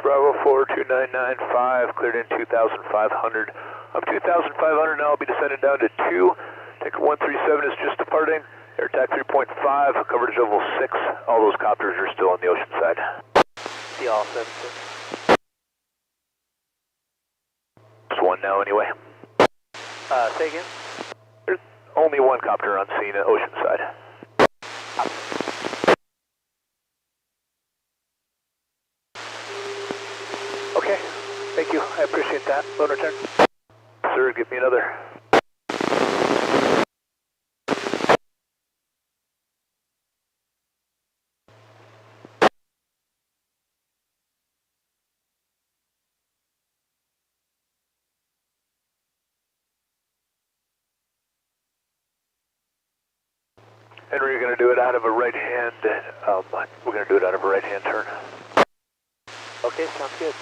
Bravo 42995, cleared in 2,500. I'm 2,500 now, I'll be descending down to 2. Tanker 137 is just departing. Air attack 3.5, coverage level 6. All those copters are still on the ocean side. See all 76. Just one now anyway. Say again? There's only one copter on scene at ocean side. Okay, thank you. I appreciate that. Load return. Sir, give me another. Henry, you're going to do it out of a right hand. We're going to do it out of a right hand turn. Okay, sounds good.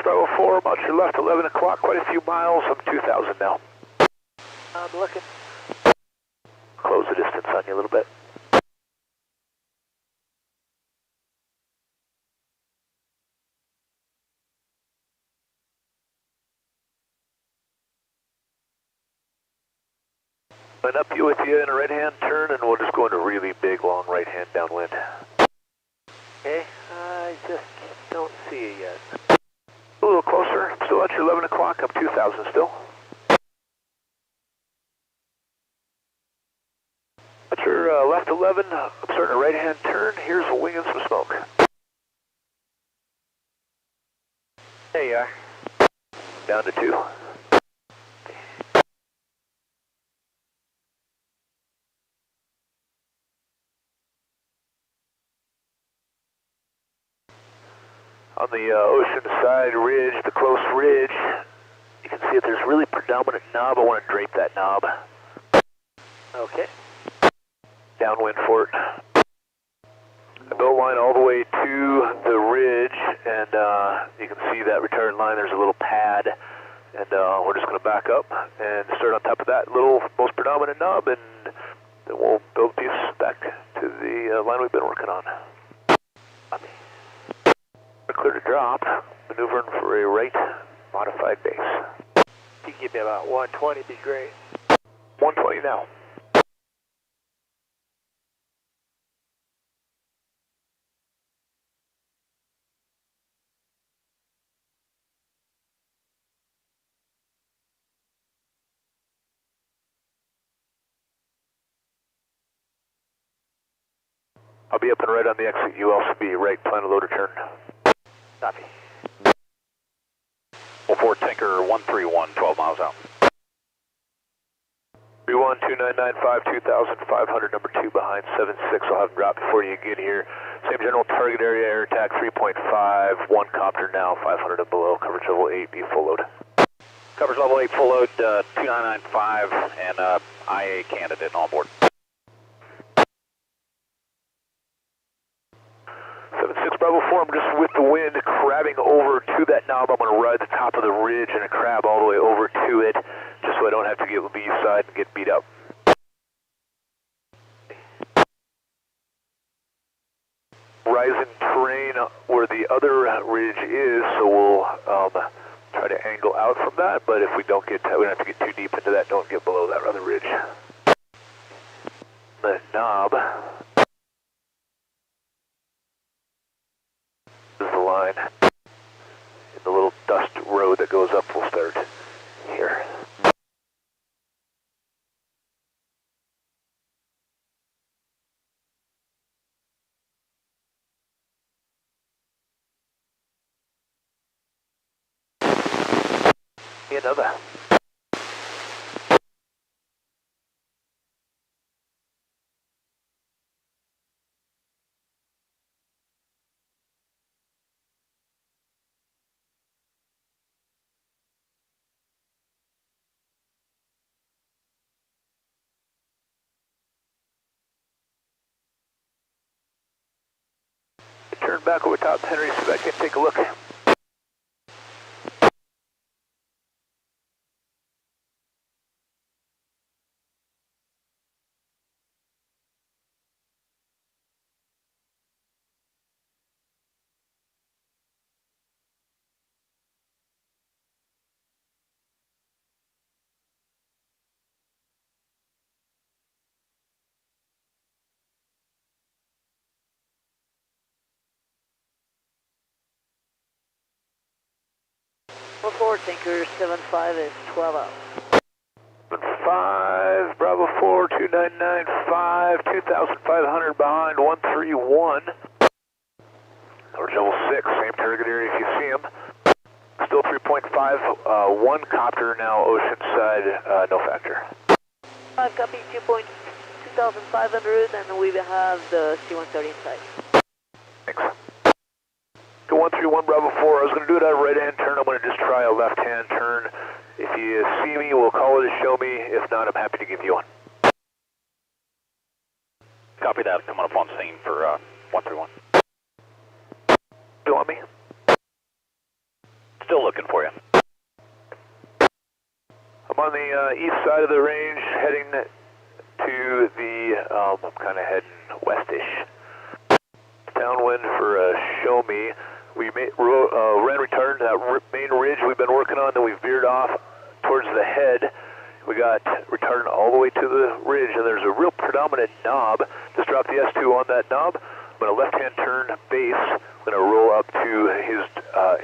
Bravo 4, about your left, 11 o'clock, quite a few miles. I'm 2,000 now. I'm looking. Close the distance on you a little bit. Line up you with you in a right hand turn, and we'll just go into really big, long right hand downwind. Okay, I just don't see it yet. A little closer, still at your 11 o'clock, I'm 2,000 still. At your left 11, I'm starting a right hand turn, here's a wing and some smoke. There you are. Down to 2. On the ocean side ridge, the close ridge, you can see that there's really predominant knob. I want to drape that knob. Okay. Downwind for it. The boat line all the way to the ridge, and you can see that return line. There's a little pad, and we're just going to back up and start on top of that little most predominant knob, and then we'll build a piece back to the line we've been working on. Clear to drop, maneuvering for a right modified base. If you could give me about 120, be great. 120 now. I'll be up and right on the exit ULCB, right, plan to load return. Copy. 04 Tanker 131, 12 miles out. 312995, 2,500, number 2 behind 76. I'll have them drop before you get here. Same general target area, air attack 3.5, 1 copter now, 500 and below, coverage level 8, be full load. Coverage level 8, full load, 2995, and IA candidate on board. 76 Bravo 4, I'm just with the wind crabbing over to that knob. I'm going to ride the top of the ridge and crab all the way over to it, just so I don't have to get lee side and get beat up. Rising terrain where the other ridge is, so we'll try to angle out from that, but if we don't have to get too deep into that, don't get below that other ridge. The knob. line. And the little dust road that goes up will start here. Another. Turn back over top, Henry, so I can take a look. Forward tanker 75 is 12 up. 5, Bravo 4, 2995, 2,500 behind 131. Or level 6, same target area if you see him. Still 3.5, one copter now oceanside, no factor. 5 copy, 2.2500, and we have the C-130 inside. Thanks. To 131 Bravo 4, I was going to do it at a right-hand turn. I'm going to just try a left-hand turn. If you see me, we'll call it a show me. If not, I'm happy to give you one. Copy that. Coming up on scene for 131. Still on me? Still looking for you. I'm on the east side of the range, heading to the, I'm kind of heading westish. Downwind for a show me. We ran return to that main ridge we've been working on, then we veered off towards the head. We got retardant all the way to the ridge, and there's a real predominant knob. Just drop the S2 on that knob. I'm going to left-hand turn base. I'm going to roll up to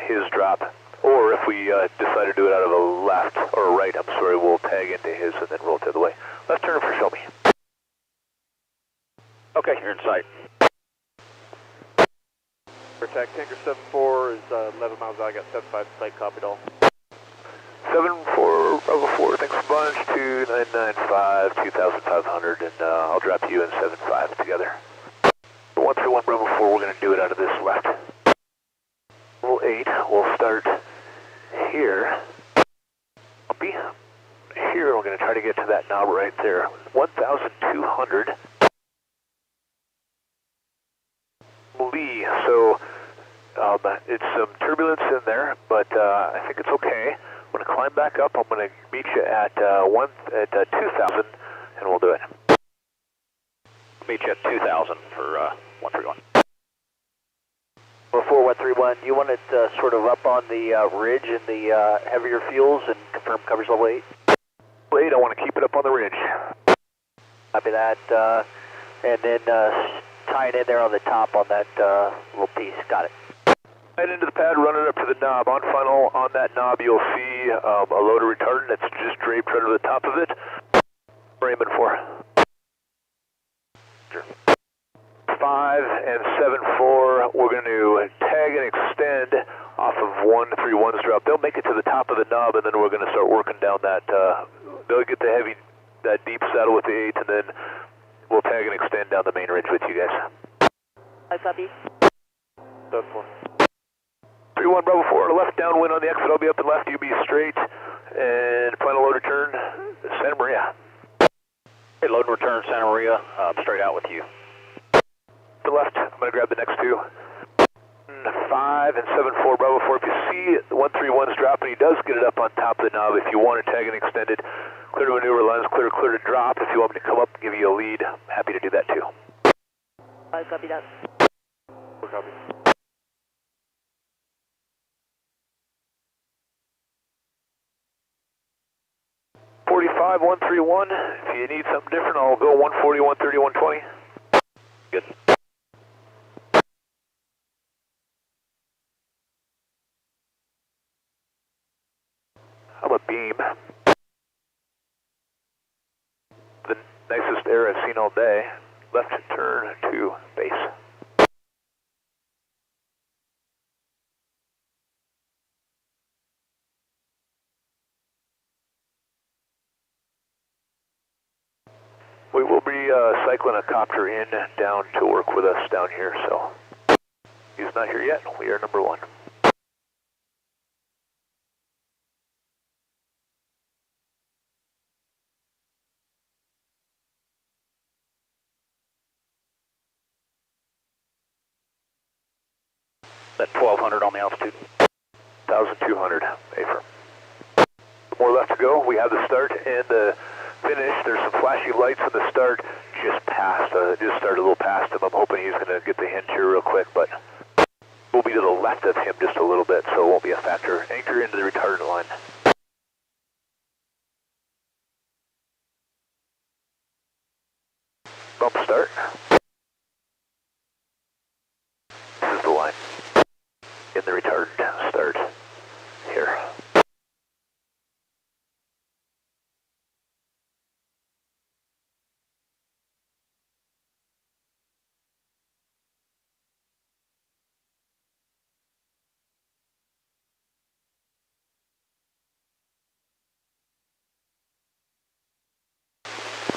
his drop. Or if we decide to do it out of a left, or right, I'm sorry, we'll tag into his and then roll it the other way. Left turn for show me. Okay, you're in sight. Protect tanker 74 is 11 miles out. I got 75 site, copied all. 74 Bravo 4, thanks a bunch. 2995, 2,500, and I'll drop you and 75 together. 131 Bravo 4, we're going to do it out of this left. Level 8, we'll start here. Bumpy. Here, we're going to try to get to that knob right there. 1,200. Lee, so it's some turbulence in there, but I think it's okay. I'm going to climb back up. I'm going to meet you at 2,000, and we'll do it. Meet you at 2,000 for 131. Before 131, you want it sort of up on the ridge in the heavier fuels and confirm covers level 8? Level 8, I want to keep it up on the ridge. Copy that, and then tie it in there on the top on that little piece. Got it. Right into the pad, run it up to the knob. On funnel, on that knob, you'll see a load of retardant that's just draped right over the top of it. We're aiming for 5 and 7-4. We're going to tag and extend off of 131's drop. They'll make it to the top of the knob, and then we're going to start working down that. They'll get that deep saddle with the 8, and then we'll tag and extend down the main ridge with you guys. I copy. 74. 31 Bravo 4, left downwind on the exit. I'll be up and left. You be straight. And final load return, Santa Maria. Hey, load and return Santa Maria. Straight out with you. To the left, I'm going to grab the next two. 5 and 7-4 Bravo 4. If you see 131's dropping, he does get it up on top of the knob. If you want to tag and extend it, clear to maneuver lines, clear to drop. If you want me to come up and give you a lead, I'm happy to do that too. I copy that. We're copy. .45 131. If you need something different, I'll go 140 130 120. Good. a beam. The nicest air I've seen all day. Left turn to base. We will be cycling a copter in down to work with us down here, so he's not here yet. We are number one. That 1200 on the altitude. 1,200, AFIR. More left to go. We have the start and the finish. There's some flashy lights on the start. Just passed. Just started a little past him. I'm hoping he's going to get the hinge here real quick, but we'll be to the left of him just a little bit, so it won't be a factor. Anchor into the retardant line. Bump start. This is the line. In the retardant start. Here.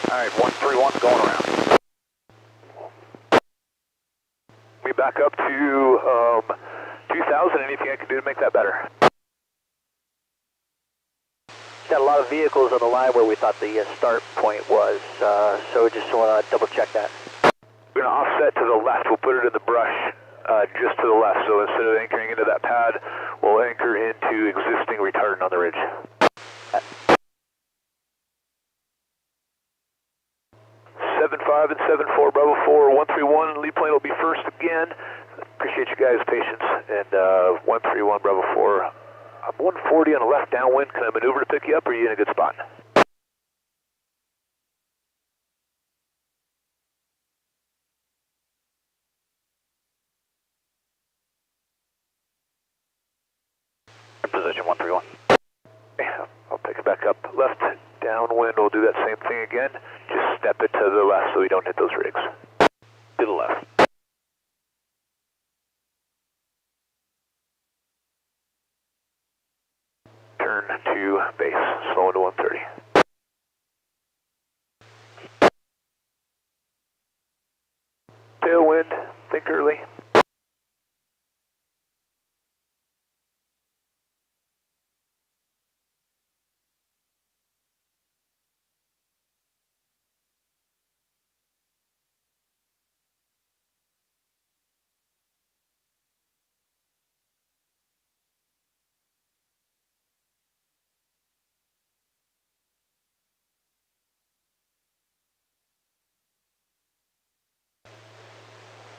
Alright, 131 going around. We back up to 2,000. Anything I can do to make that better? Got a lot of vehicles on the line where we thought the start point was, so we just want to double check that. We're going to offset to the left. We'll put it in the brush just to the left. So instead of anchoring into that pad, we'll anchor into existing retardant on the ridge. 7-5 and 7-4, Bravo 4, 131. Lead plane will be first again. Appreciate you guys' patience. And 131, Bravo 4. I'm 140 on the left downwind. Can I maneuver to pick you up, or are you in a good spot? Position 131. Yeah, I'll pick it back up. Left downwind, we'll do that same thing again. Just step it to the left so we don't hit those rigs. To the left. Turn to base, slow into 130. Tailwind, think early.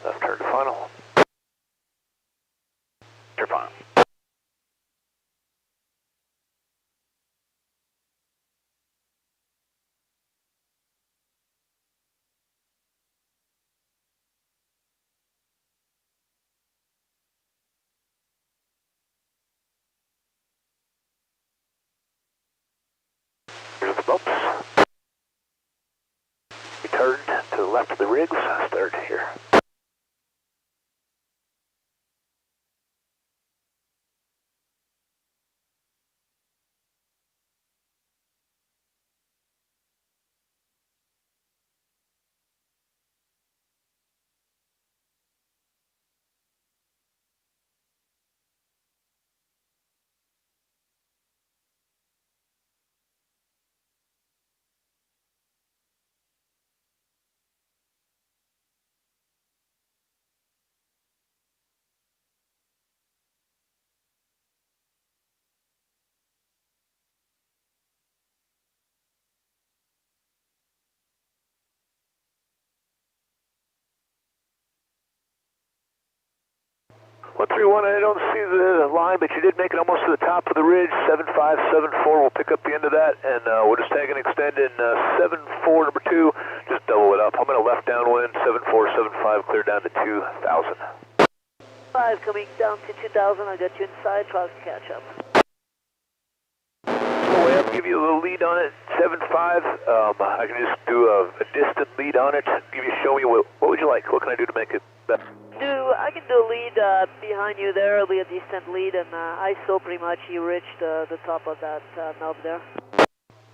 Left turn to final. You're fine. Here's the bumps. Retardant to the left of the rigs. Start here. One 131, I don't see the line, but you did make it almost to the top of the ridge. 7574, we'll pick up the end of that, and we'll just tag and extend in 74, number 2. Just double it up. I'm going to left downwind, 7475, clear down to 2,000. 5 coming down to 2,000. I got you inside. Try to catch up. give you a little lead on it, 7.5. I can just do a distant lead on it. Show me what would you like? What can I do to make it better? I can do a lead behind you there, a distant lead, and ISO pretty much you reached the top of that knob there.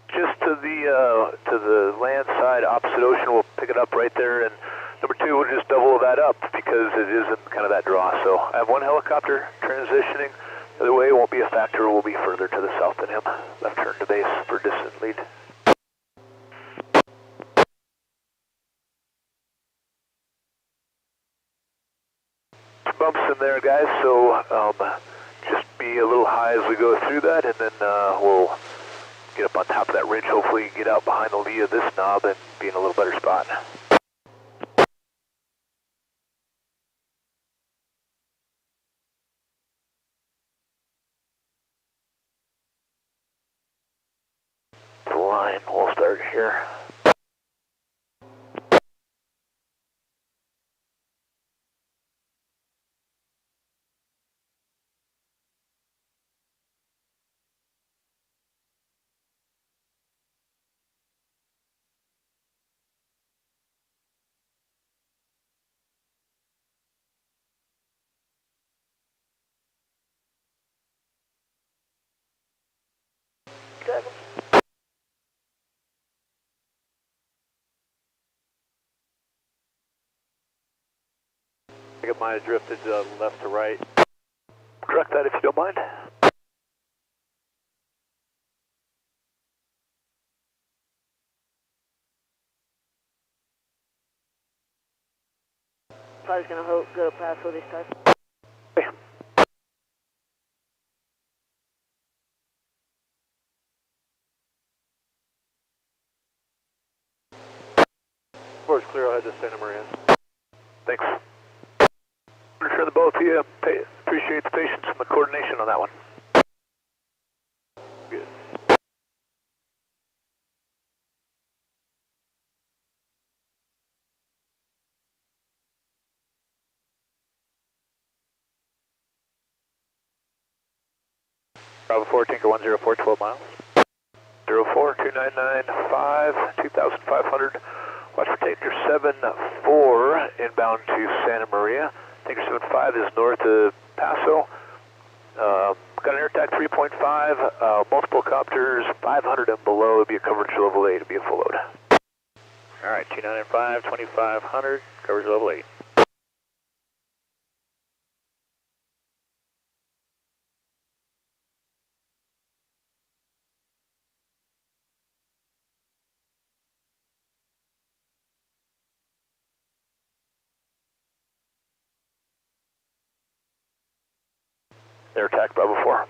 Just to the land side, opposite ocean, we'll pick it up right there, and number 2, we'll just double that up because it isn't kind of that draw. So I have one helicopter transitioning. The other way won't be a factor, we'll be further to the south than him. Left turn to base for distant lead. Some bumps in there, guys, so just be a little high as we go through that, and then we'll get up on top of that ridge, hopefully get out behind the lee of this knob and be in a little better spot. The line, we'll start here. I got mine drifted left to right. Correct that if you don't mind. Probably gonna go past this time. Okay. Floor's clear, I'll head to Santa Maria. Thanks. Return the boat to you. Appreciate the patience and the coordination on that one. Good. Bravo 4, Tinker 104, 12 miles. 042995, 2500. Watch for Tinker 74 inbound to Santa Maria. Tinker 75 is north of Paso. Got an air attack 3.5, multiple copters, 500 and below. It'd be a coverage level 8, it'd be a full load. Alright, 295, 2500, covers level 8. Air attack Bravo 4.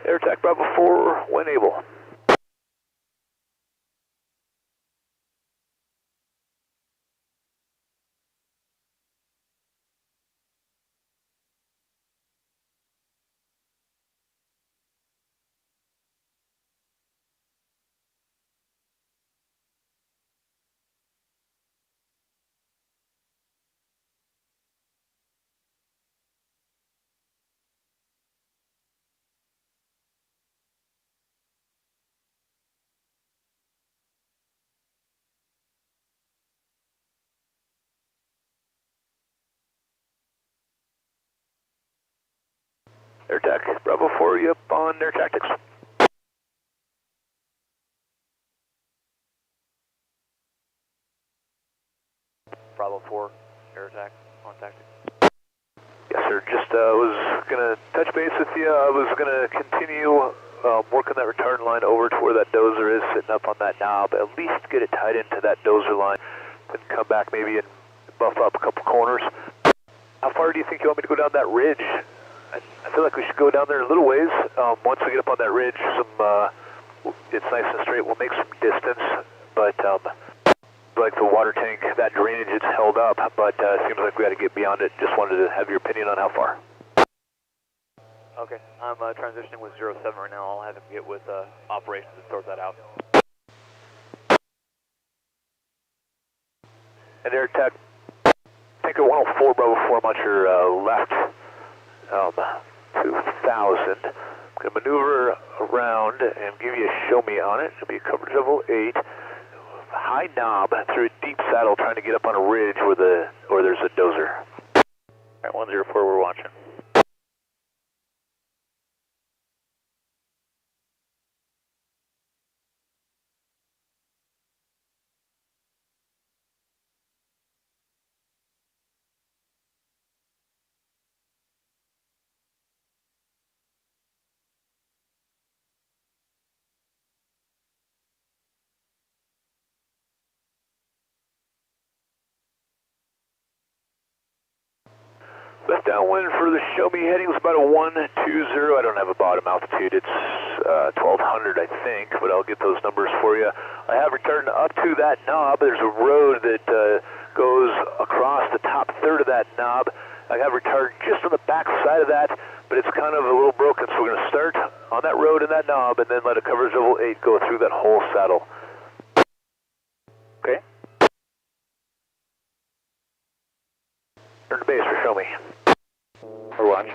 Air attack Bravo 4 when able. Air attack Bravo 4, you up on air tactics. Bravo 4, air attack, on tactics. Yes, sir. Just was going to touch base with you. I was going to continue working that return line over to where that dozer is sitting up on that knob. At least get it tied into that dozer line. Then come back maybe and buff up a couple corners. How far do you think you want me to go down that ridge? I feel like we should go down there a little ways. Once we get up on that ridge, it's nice and straight. We'll make some distance, but like the water tank, that drainage, it's held up, but it seems like we got to get beyond it. Just wanted to have your opinion on how far. Okay, I'm transitioning with 07 right now. I'll have him get with operations to sort that out. And Air Tech, Tanker 104, Bravo 4, I'm on your left, 2000. I'm going to maneuver around and give you a show me on it. It'll be a coverage level 8. High knob through a deep saddle trying to get up on a ridge where there's a dozer. Alright, 104, we're watching. Left downwind for the show me heading was about a 120. I don't have a bottom altitude. It's 1200, I think, but I'll get those numbers for you. I have returned up to that knob. There's a road that goes across the top third of that knob. I have retardant just on the back side of that, but it's kind of a little broken, so we're going to start on that road and that knob and then let a coverage level 8 go through that whole saddle. Okay. Turn to base for show me. We're watching.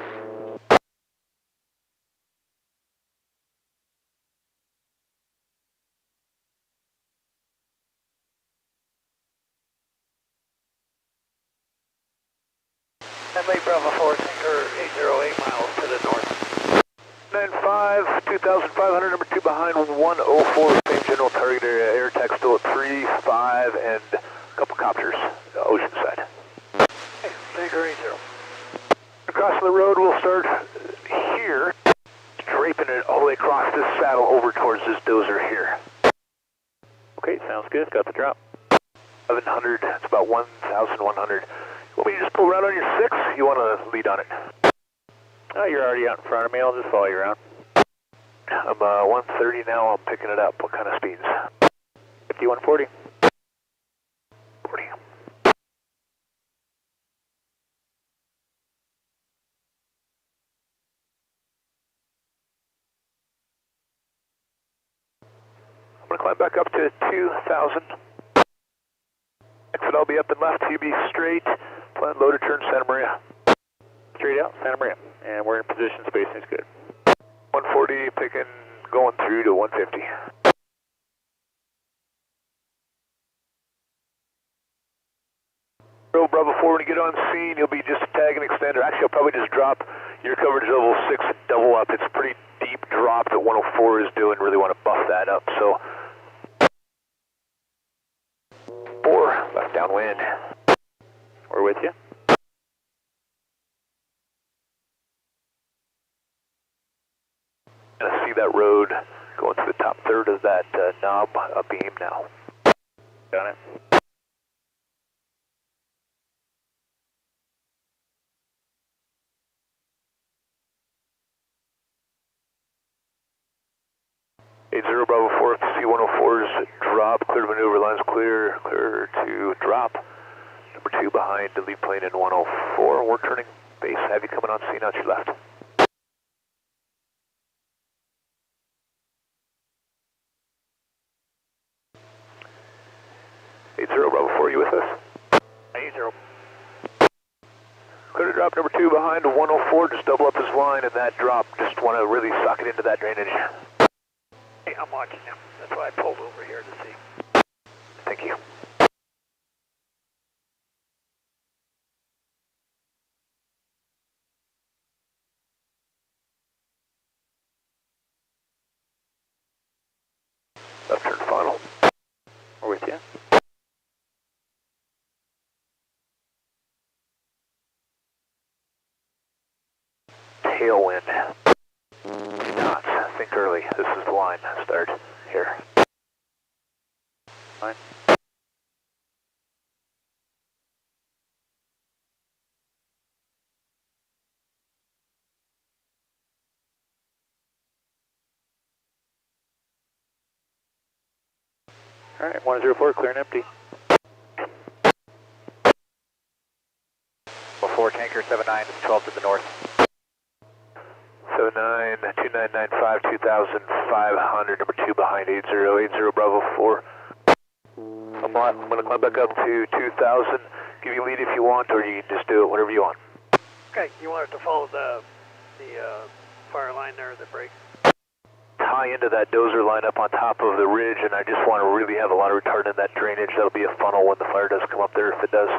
Headley Bravo 4, Tanker 808 miles to the north. 95, 2,500, number 2 behind 104, same general target area, air tech still at 3, 5, and a couple copters, oceanside. Hey, Tanker 80. Across the road, we'll start here, draping it all the way across this saddle over towards this dozer here. Okay, sounds good. Got the drop. 1,100, it's about 1,100. Want me to just pull around on your 6? You want to lead on it? Oh, you're already out in front of me. I'll just follow you around. I'm 130 now, I'm picking it up. What kind of speeds? 5140. 40. I'm going to climb back up to 2,000. Exit, I'll be up and left, you be straight. Plan loader turn Santa Maria. Straight out, Santa Maria. And we're in position, spacing's good. 140, picking, going through to 150. Bravo 4, when you get on scene, you'll be just a tag and extender. Actually, I'll probably just drop your coverage level 6 and double up. It's a pretty deep drop that 104 is doing. Really want to buff that up. So, 4, left downwind. We're with you. And I see that road going to the top third of that knob beam now. Got it. Zero Bravo 4, C104's drop, clear to maneuver, lines clear, clear to drop. Number 2 behind the lead plane in 104. We're turning base, have you coming on scene out your left. Zero Bravo 4, you with us? 80. Clear to drop, number 2 behind 104, just double up his line and that drop, just want to really sock it into that drainage. Hey, I'm watching him. That's why I pulled over here to see. Thank you. Left turn final. We're with you. Tailwind. Knots. Think early. This is the line. Start here. Fine. All right, 104, clear and empty. 4 Tanker 79, 12 to the north. 792995 2500, number 2 behind 8080 Bravo 4. I'm going to climb back up to 2000. Give you a lead if you want, or you can just do it whatever you want. Okay, you want it to follow the fire line there, the brake? Tie into that dozer line up on top of the ridge, and I just want to really have a lot of retardant in that drainage. That'll be a funnel when the fire does come up there, if it does.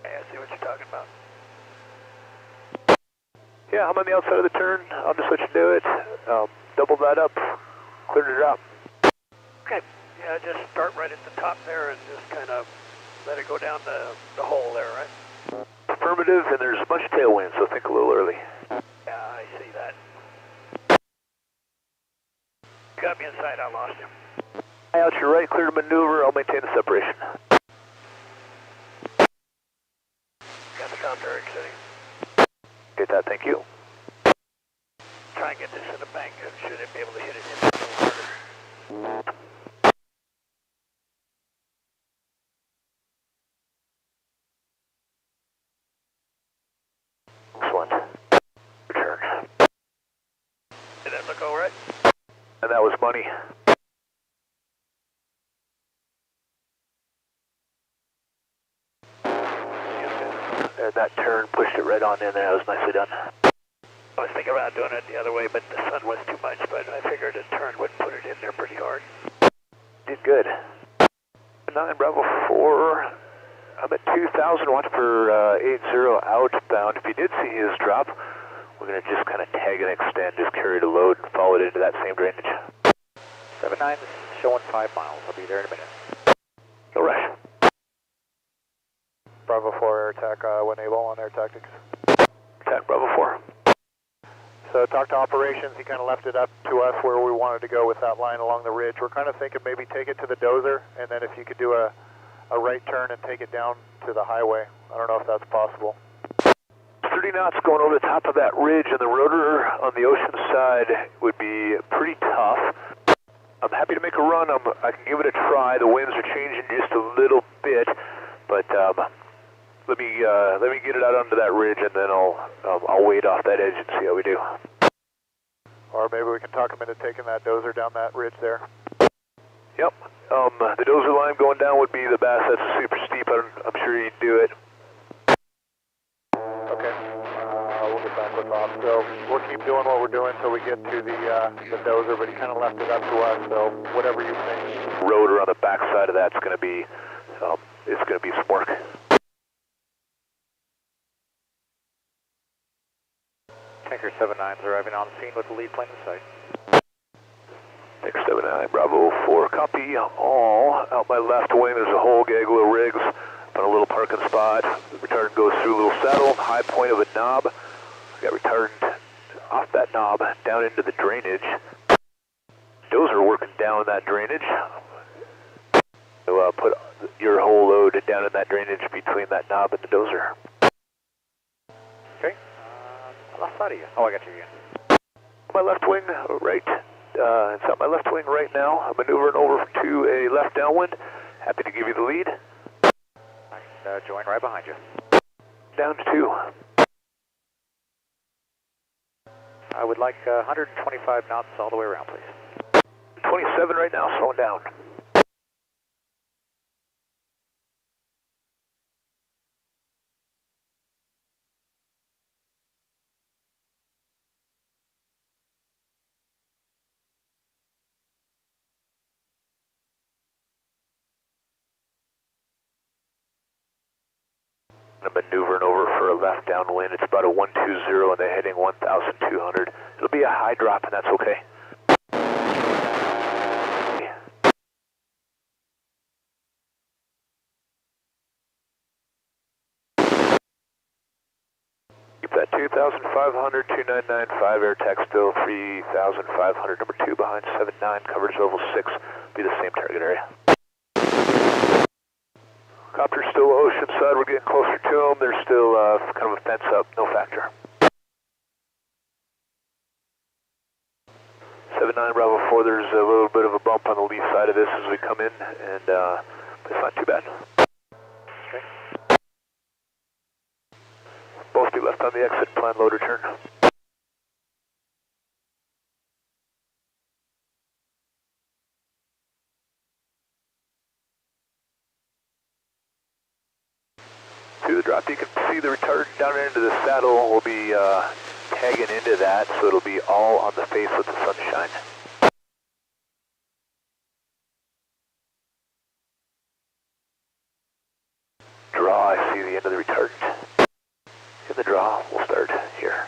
Okay, I see what you're talking about. Yeah, I'm on the outside of the turn. I'll just let you do it. Double that up, clear to drop. Okay, yeah, just start right at the top there and just kind of let it go down the hole there, right? Affirmative, and there's a bunch of tailwind, so think a little early. Yeah, I see that. Got me inside, I lost him. Out your right, clear to maneuver. I'll maintain the separation. Got the top Eric sitting. Get that, thank you. Try and get this in the bank. Should it be able to hit it in the water? Excellent. Return. Did that look all right? And that was money. And that turn pushed it right on in there. That was nicely done. I was thinking about doing it the other way, but the sun was too much, but I figured a turn would put it in there pretty hard. Did good. 9 Bravo 4. I'm at 2000. Watch for 80 outbound. If you did see his drop, we're going to just kind of tag and extend, just carry the load and follow it into that same drainage. 79 is showing 5 miles. I'll be there in a minute. No rush. Bravo 4 air attack, when able on air tactics. Attack Bravo 4. So talk to operations, he kind of left it up to us where we wanted to go with that line along the ridge. We're kind of thinking maybe take it to the dozer, and then if you could do a right turn and take it down to the highway. I don't know if that's possible. 30 knots going over the top of that ridge, and the rotor on the ocean side would be pretty tough. I'm happy to make a run. I can give it a try. The winds are changing just a little bit, but let me get it out onto that ridge, and then I'll wade off that edge and see how we do. Or maybe we can talk him into taking that dozer down that ridge there. Yep. The dozer line going down would be the best. That's super steep. I'm sure you'd do it. Okay. We'll get back with off. So we'll keep doing what we're doing until we get to the dozer, but he kind of left it up to us. So whatever you think. Rotor on the back side of that's going to be it's going to be some work. Tanker 79 is arriving on scene with the lead plane in sight. Tanker 79, Bravo 4, copy all. Out my left wing, there's a whole gaggle of rigs on a little parking spot. The retardant goes through a little saddle, high point of a knob. I got retardant off that knob down into the drainage. Dozer working down that drainage. So put your whole load down in that drainage between that knob and the dozer. Okay. Left side of you. Oh, I got you again. My left wing right. It's on my left wing right now. I'm maneuvering over to a left downwind. Happy to give you the lead. Nice. Join right behind you. Down to 2. I would like 125 knots all the way around, please. 27 right now, slowing down. I'm maneuvering over for a left downwind. It's about a 120 and they're heading 1,200. It'll be a high drop and that's okay. Keep that 2,500, 2995, air tax still 3,500, number 2 behind 79, coverage level 6, be the same target area. Copter's still ocean side, we're getting closer to them, there's still kind of a fence up, no factor. 79 Bravo 4, there's a little bit of a bump on the lee side of this as we come in, and it's not too bad. Okay. Both be left on the exit, plan load return. the drop. You can see the retardant down into the saddle will be tagging into that, so it'll be all on the face with the sunshine. Draw, I see the end of the retardant. In the draw, we'll start here.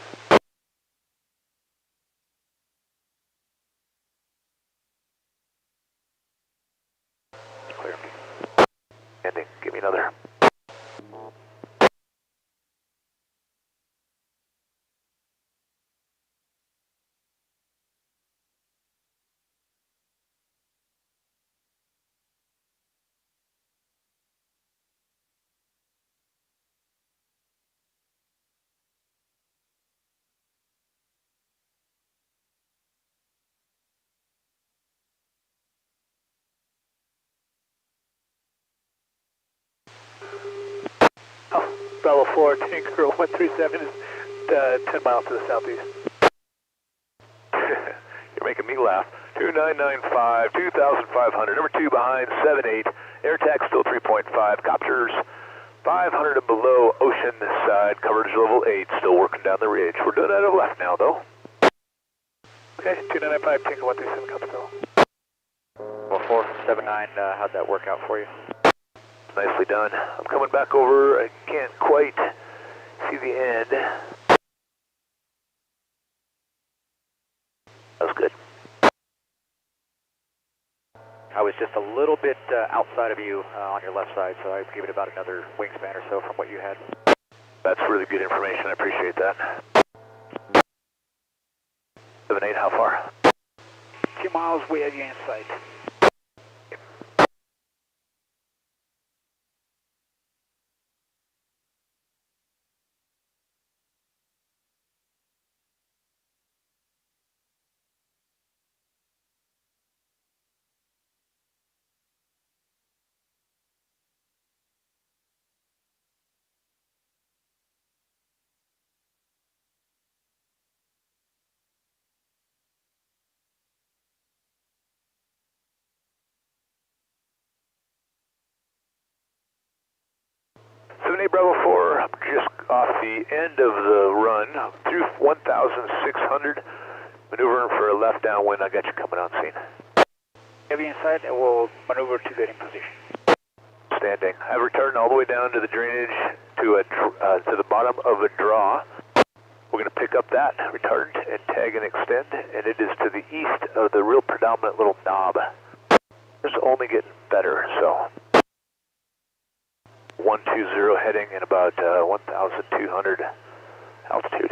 Clear. Ending, give me another. Bravo 4, Tinker 137 is 10 miles to the southeast. You're making me laugh. 2995, 2500, number 2 behind, 78. Air tag still 3.5. Copters 500 and below, ocean side, coverage level 8, still working down the ridge. We're doing out of left now, though. Okay, 2995, Tinker 137, Copter. Well, 479, how'd that work out for you? Nicely done. I'm coming back over. I can't quite see the end. That was good. I was just a little bit outside of you on your left side, so I gave it about another wingspan or so from what you had. That's really good information. I appreciate that. 78, how far? 2 miles way against sight. Bravo 4, just off the end of the run, through 1,600, maneuvering for a left downwind. I got you coming on scene. Heavy inside, and we'll maneuver to get in position. Standing. I have retardant all the way down to the drainage to the bottom of a draw. We're going to pick up that retardant and tag and extend, and it is to the east of the real predominant little knob. It's only getting better, so 120 heading in about 1,200 altitude.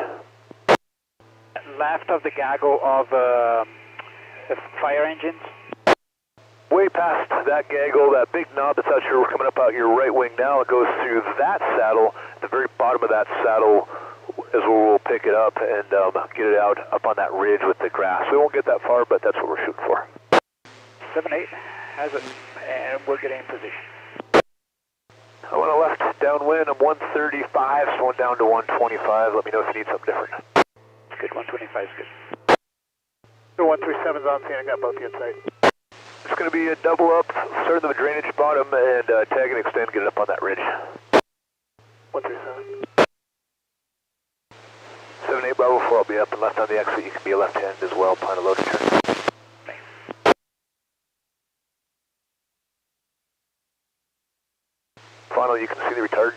Left of the gaggle of the fire engines. Way past that gaggle, that big knob that's out here, we're coming up out your right wing now. It goes through that saddle. At the very bottom of that saddle is where we'll pick it up and get it out up on that ridge with the grass. We won't get that far, but that's what we're shooting for. 78 has it, and we're getting in position. I went left downwind. I'm 135, so went down to 125. Let me know if you need something different. Good, 125 is good. The 137's on scene. I got both of you in sight. It's going to be a double up, start the drainage bottom, and tag and extend, get it up on that ridge. 137. 78 Bravo 4, I'll be up and left on the exit. You can be a left hand as well, plan a load turn. Finally, you can see the retardant.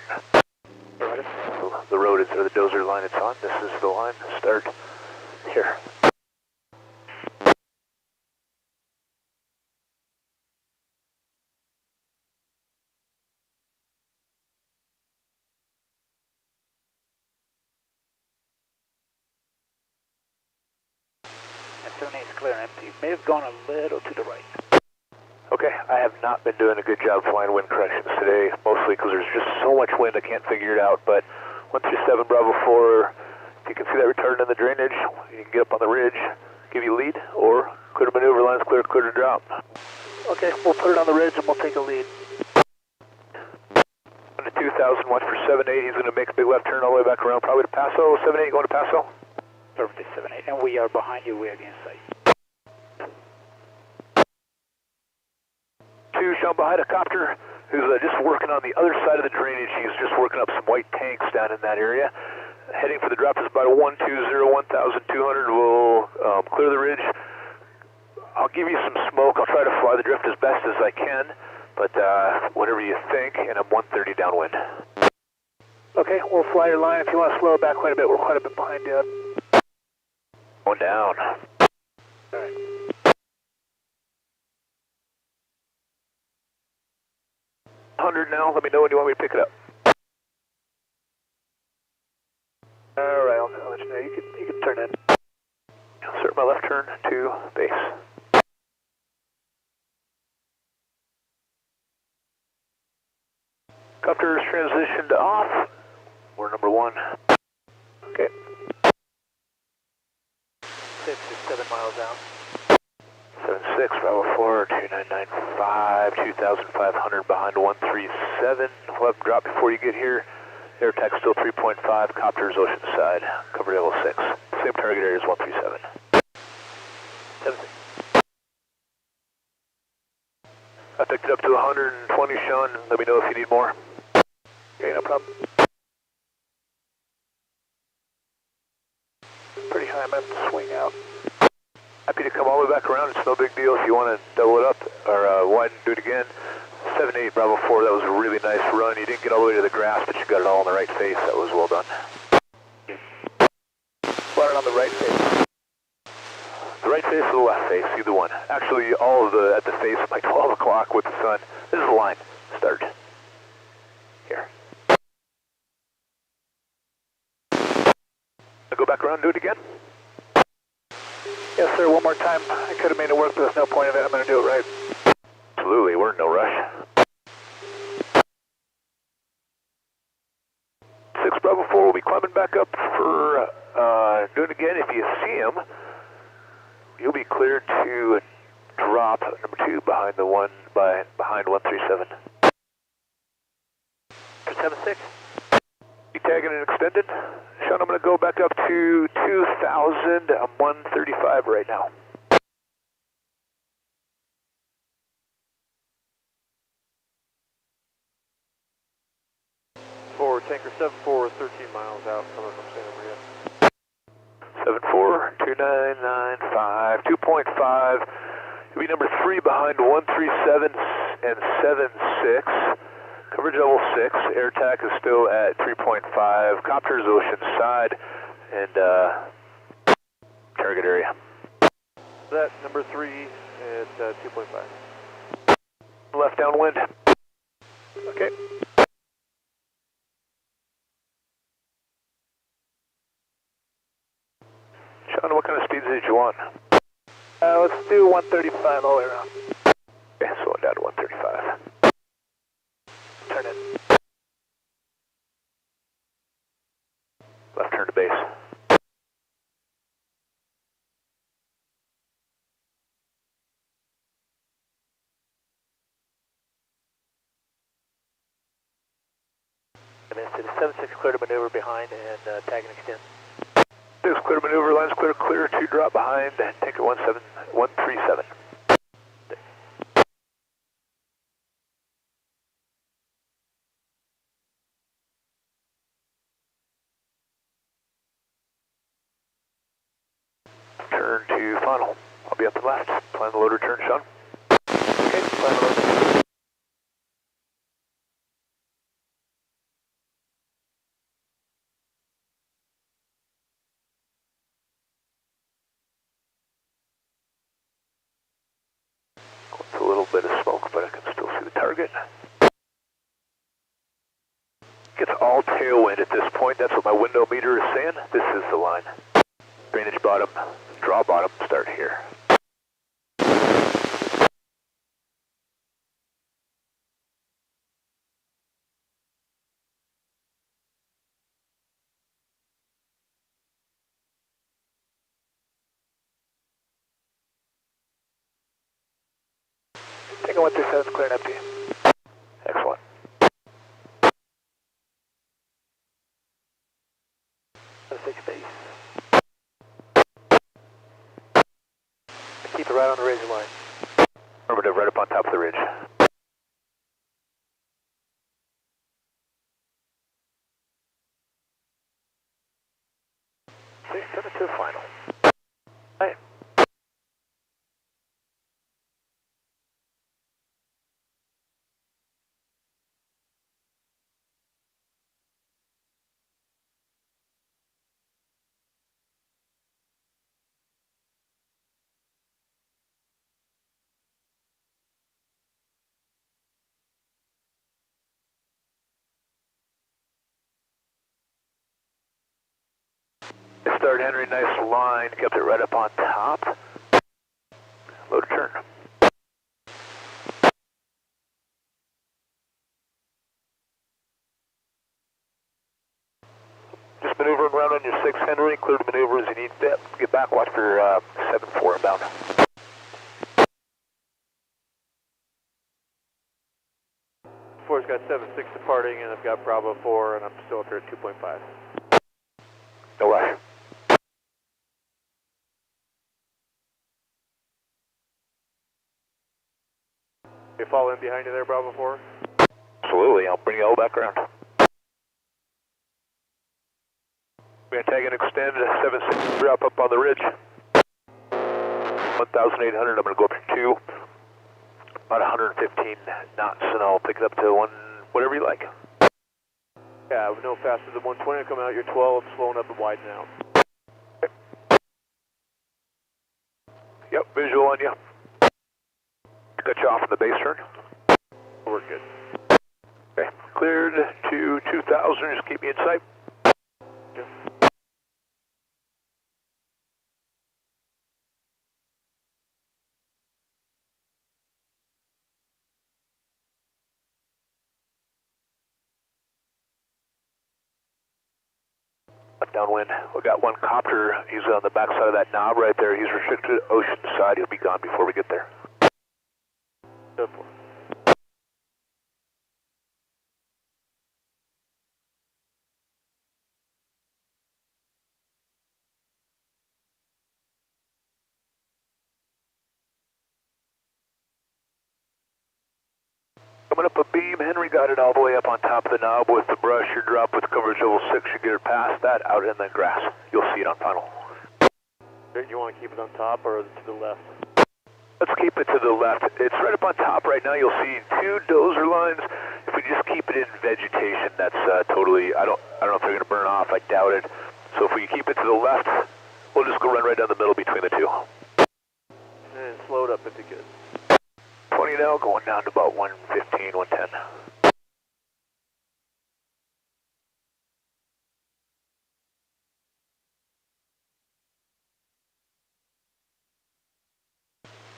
The road is, or the dozer line it's on. This is the line. Start here. And 78 is clear and empty. May have gone a little to the right. Okay, I have not been doing a good job flying wind corrections today, mostly because there's just so much wind I can't figure it out, but 137 Bravo 4, if you can see that retardant in the drainage, you can get up on the ridge, give you a lead, or clear to maneuver, lines clear to drop. Okay, we'll put it on the ridge and we'll take a lead. 2,000, watch for 78, he's going to make a big left turn all the way back around, probably to Paso. 78 going to Paso? Perfect, 78, and we are behind you, way against sight. 2, Sean behind a copter, who's just working on the other side of the drainage. He's just working up some white tanks down in that area. Heading for the drop is about a 120, 1,200. We'll clear the ridge. I'll give you some smoke. I'll try to fly the drift as best as I can, but whatever you think, and I'm 130 downwind. Okay, we'll fly your line. If you want to slow it back quite a bit, we're quite a bit behind you. Going down. All right. Now, let me know when you want me to pick it up. All right, I'll let you know. You can turn in. Insert my left turn to base. Copter's transitioned off. We're number 1. Okay. 6 is 7 miles out. 76, Bravo 4, 2995, 2,500 behind 137. We'll have them drop before you get here. Air attack still 3.5, copters oceanside, covered level 6. Same target area as 137. 76. I picked it up to 120, Sean. Let me know if you need more. Okay, no problem. Pretty high, I'm going to have to swing out. Happy to come all the way back around. It's no big deal if you want to double it up or widen, do it again. 7-8, Bravo 4, that was a really nice run. You didn't get all the way to the grass, but you got it all on the right face. That was well done. Fly it on the right face. The right face or the left face, either one. Actually, all of the at the face by 12 o'clock with the sun. This is the line. Start. Here. I'll go back around and do it again. Yes, sir, one more time. I could have made it work, but there's no point of it. I'm going to do it right. Absolutely, we're in no rush. 6 Bravo 4 will be climbing back up for doing it again. If you see him, you'll be cleared to drop number 2 behind the one behind 137. 76. Be tagging and extended. Sean, I'm going to go back up to 2,000. I'm 135 right now. For tanker 74, 13 miles out coming from Santa Maria. 742995, 2.5. You'll be number 3 behind 137 and 76. Coverage level 6. Air attack is still at 3.5. Copters ocean side and target area. That number 3 at 2.5. Left downwind. Okay. Sean, what kind of speeds did you want? Let's do 135 all the way around. Okay, slow it down to 135. Turn in. Left turn to base. I'm in 76, clear to maneuver behind and tag and extend. 6 clear to maneuver, lines clear, 2 drop behind, and tanker 137. Turn to final. I'll be up and left. Plan the load return, Sean. Okay, plan the load. It's a little bit of smoke, but I can still see the target. Gets all tailwind at this point. That's what my window meter is saying. This is the line. Drainage bottom, draw bottom, start here. Tango 137 is clearing up to you. Excellent. Six base. Keep it right on the razor line. Affirmative, right up on top of the ridge. Okay, set it to final. Right. Start Henry, nice line, kept it right up on top. Load turn. Just maneuvering around on your 6 Henry, clear the maneuver as you need to get back, watch for 7-4 inbound. Four's got 7-6 departing, and I've got Bravo 4, and I'm still up here at 2.5. No rush. You fall in behind you there, Bravo 4? Absolutely, I'll bring you all back around. We're going to tag and extend 7-6 drop up on the ridge. 1,800, I'm going to go up to 2. About 115 knots, and I'll pick it up to 1, whatever you like. Yeah, no faster than 120. Come out, you're 12, slowing up and widen out. Okay. Yep, visual on you. Cut you off in the base turn. We're good. Okay, cleared to 2,000, just keep me in sight. Yeah. Downwind. We got one copter. He's on the back side of that knob right there. He's restricted to ocean side. He'll be gone before we get there. Good. Coming up a beam. Henry got it all the way up on top of the knob with the brush. Your drop with coverage level 6. You get it past that, out in the grass. You'll see it on final. You want to keep it on top or to the left? Let's keep it to the left. It's right up on top right now. You'll see 2 dozer lines. If we just keep it in vegetation, that's totally, I don't know if they're going to burn off. I doubt it. So if we keep it to the left, we'll just go run right down the middle between the 2. And slow it up if you could. 20 now, going down to about 115, 110.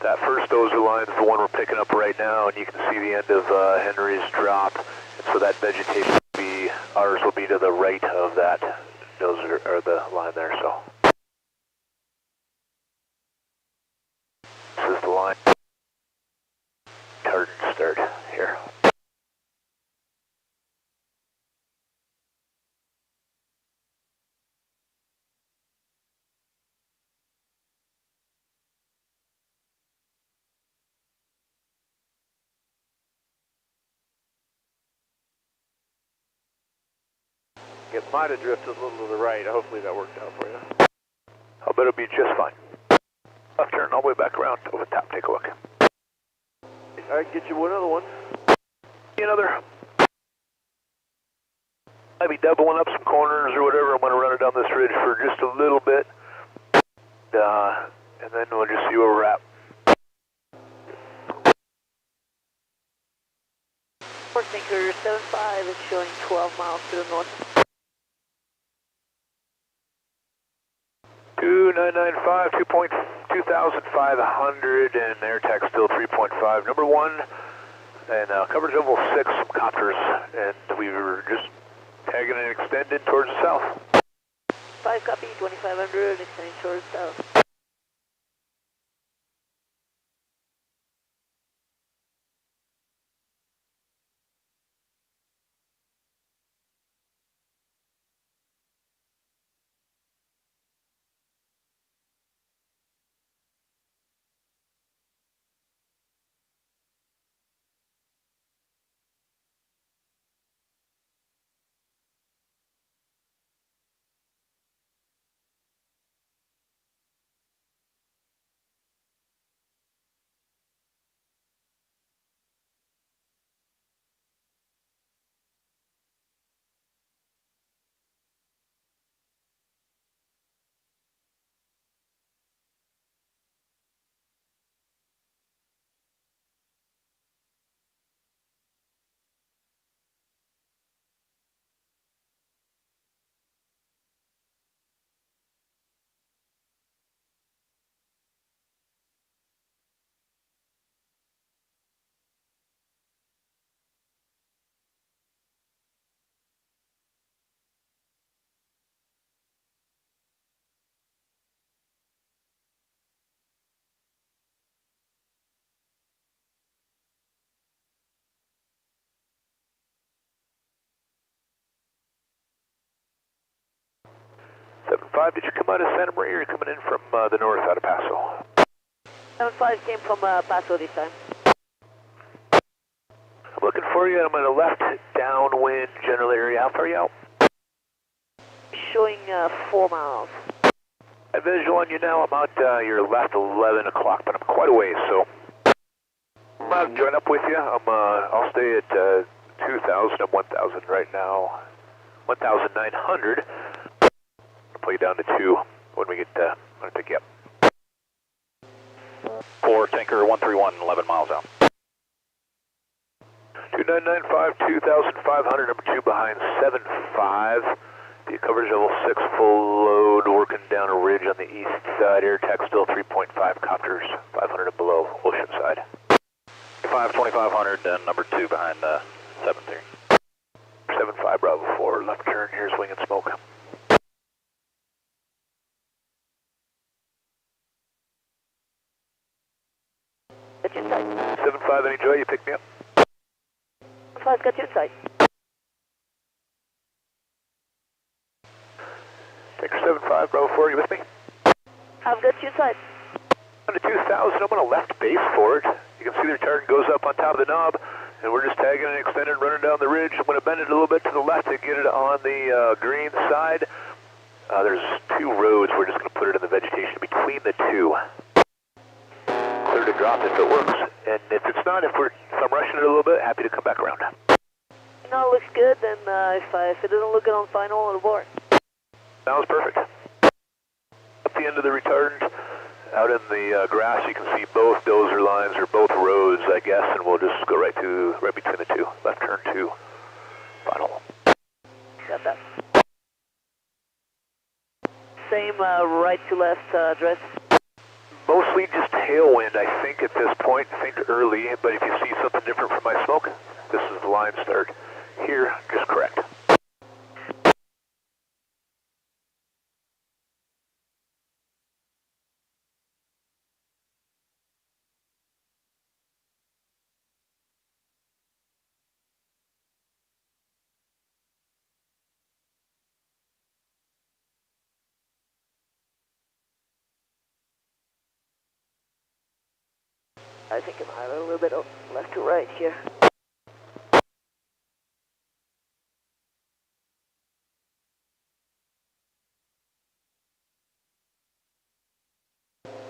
That first dozer line is the one we're picking up right now, and you can see the end of Henry's drop. And so that vegetation will be, ours will be to the right of that dozer, or the line there, so. This is the line. Turn start here. It might have drifted a little to the right. Hopefully that worked out for you. I'll bet it'll be just fine. Left turn all the way back around over the top. Take a look. All right, get you another one. Another. Maybe doubling up some corners or whatever. I'm going to run it down this ridge for just a little bit. And then we'll just see where we're at. Port Sinker 75 is showing 12 miles to the north. 2995, 2,500, and air tech still 3.5. Number 1, and coverage level 6, some copters, and we were just tagging and extending towards the south. 5 copy, 2500, extending towards south. 7-5, did you come out of Santa Maria or are you coming in from the north out of Paso? 7-5 came from Paso this time. I'm looking for you. I'm on a left downwind general area. How far are you out? Showing 4 miles. I visual on you now. I'm out your left 11 o'clock, but I'm quite a ways, so I'll join up with you. I'll stay at 2,000 and 1,000 right now. 1,900. I'll pull you down to 2 when we get when I pick you up. 4 Tinker 131, 11 miles out. 2995, 2,500, number 2 behind 75. The coverage level 6, full load, working down a ridge on the east side. Air tech still 3.5, copters 500 and below, ocean side. 2,500, and number 2 behind 7-3. 75 Bravo 4, left turn, here's wing and smoke. Got you inside. 75, any joy, you pick me up? 5 got you inside. Tinker 75 Bravo 4, you with me? I've got you inside. On to 2,000, I'm on a left base for it. You can see the retardant goes up on top of the knob, and we're just tagging and extending, running down the ridge. I'm going to bend it a little bit to the left to get it on the green side. There's 2 roads. We're just going to put it in the vegetation between the 2. Clear to drop if it works, and if it's not, if I'm rushing it a little bit, happy to come back around. No, it looks good, and if it doesn't look good on final, it'll abort. Sounds perfect. Up the end of the retardant, out in the grass, you can see both dozer lines, or both roads, I guess, and we'll just go right between the 2. Left turn 2, final. Got that. Same right to left address. Mostly just tailwind, I think, at this point. Think early, but if you see something different from my smoke, this is the line start. Here, just correct. I think I'm a little bit left to right here.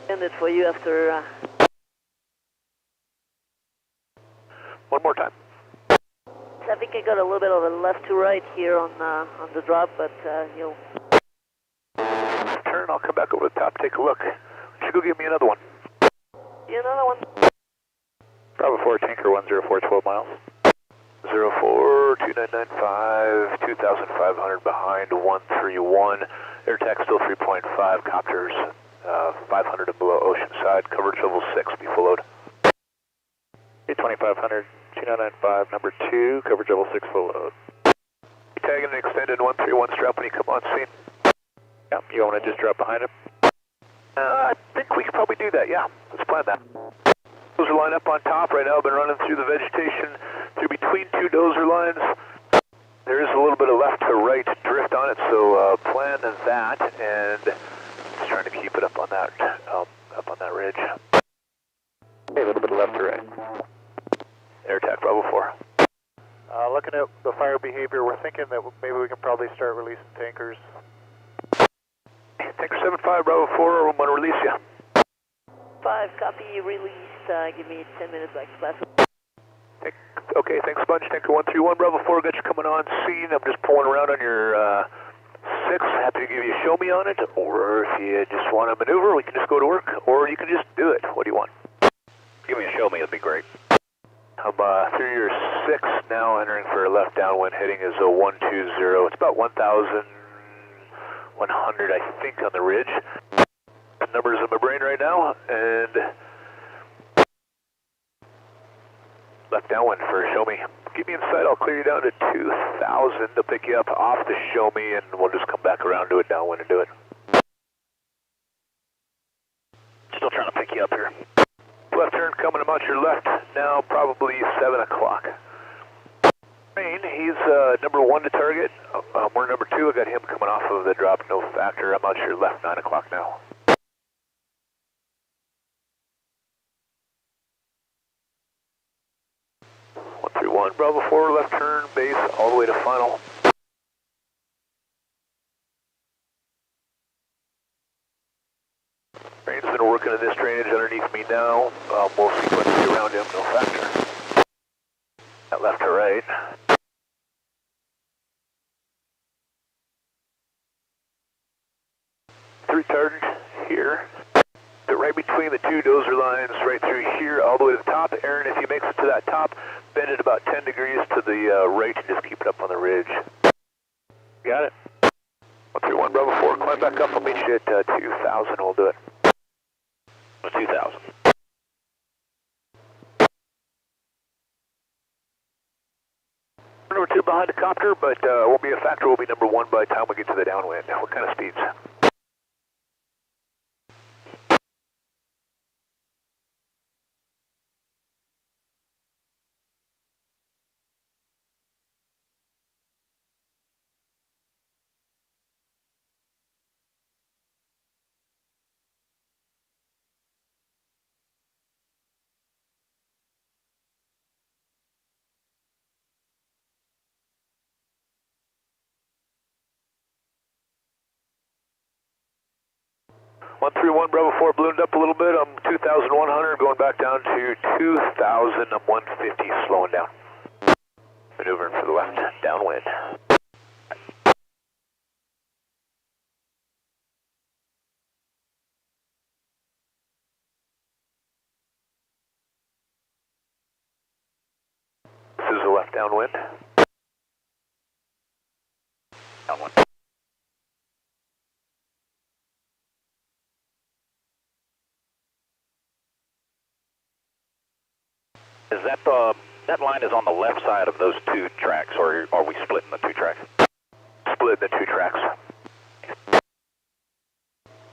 End it for you after. One more time. I think I got a little bit of a left to right here on the drop, but you'll. Turn, I'll come back over the top, take a look. Why don't you go give me another one? Yeah, another one. Bravo 4 Tinker 104, 12 miles. 04, 2995, 2,500 behind 131. Air tech still 3.5, copters 500 and below ocean side. Coverage level 6, be full load. 2,500, 2995, number 2, coverage level 6, full load. Tagging and extended 131 strap when you come on scene. Yeah, you want to just drop behind him? I think we could probably do that, yeah. Let's plan that. Dozer line up on top right now. I've been running through the vegetation, through between 2 dozer lines. There is a little bit of left to right drift on it, so plan that, and just trying to keep it up on that ridge. Okay, a little bit of left to right. Air attack Bravo 4. Looking at the fire behavior, we're thinking that maybe we can probably start releasing tankers. Tanker 75 Bravo 4, I'm going to release you. 5, copy, release. Give me 10 minutes back to class. Okay, thanks a bunch. Tanker 131 Bravo 4, got you coming on scene. I'm just pulling around on your 6. Happy to give you a show me on it, or if you just want to maneuver, we can just go to work, or you can just do it. What do you want? Give me a show me, that'd be great. I'm through your 6 now, entering for a left downwind. Heading is a 120. It's about 1,100, I think, on the ridge. The numbers in my brain right now, and left downwind for a show me. Get me inside, I'll clear you down to 2,000 to pick you up off the show me, and we'll just come back around to it downwind and do it. Still trying to pick you up here. Left turn coming about your left now, probably 7 o'clock. Rain, he's number 1 to target. We're number 2. I got him coming off of the drop, no factor. I'm out your left 9 o'clock now. 131, Bravo 4, left turn, base, all the way to final. Rain's been working in this drainage underneath me now. More frequency around him, no factor. That left to right. 3 retardant here. But right between the 2 dozer lines, right through here, all the way to the top. Aaron, if he makes it to that top, bend it about 10 degrees to the right and just keep it up on the ridge. Got it. 131 Bravo 4, climb back up. I'll meet you at 2,000. We'll do it. 2,000. Number 2 behind the copter, but won't be a factor. We'll be number 1 by the time we get to the downwind. What kind of speeds? One 131 Bravo 4 ballooned up a little bit. I'm 2,100, going back down to 2,000. I'm 150, slowing down. Maneuvering for the left, downwind. This is the left downwind. Downwind. Is that that line is on the left side of those 2 tracks, or are we splitting the 2 tracks? Split the 2 tracks.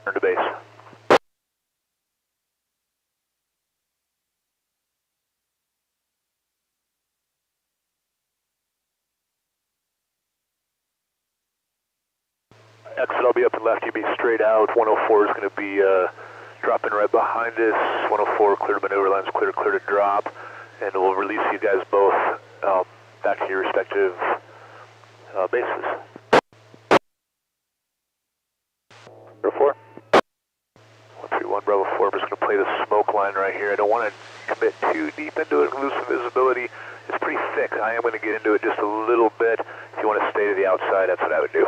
Turn to base. Exit, I'll be up and left. You be straight out. 104 is going to be dropping right behind us. 104, clear to maneuver lines, clear to drop. And we'll release you guys both back to your respective bases. Bravo 4. 131 Bravo 4. I'm just going to play the smoke line right here. I don't want to commit too deep into it and lose some visibility. It's pretty thick. I am going to get into it just a little bit. If you want to stay to the outside, that's what I would do.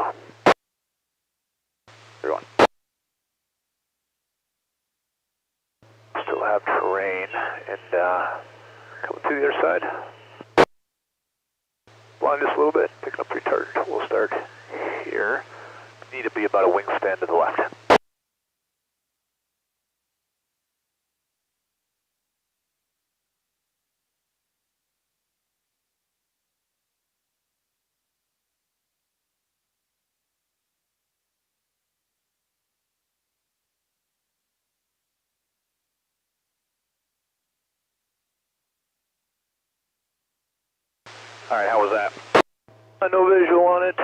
Everyone. Still have terrain and coming to the other side. Blind just a little bit, picking up retardant. We'll start here. Need to be about a wingspan to the left. All right, how was that? No visual on it.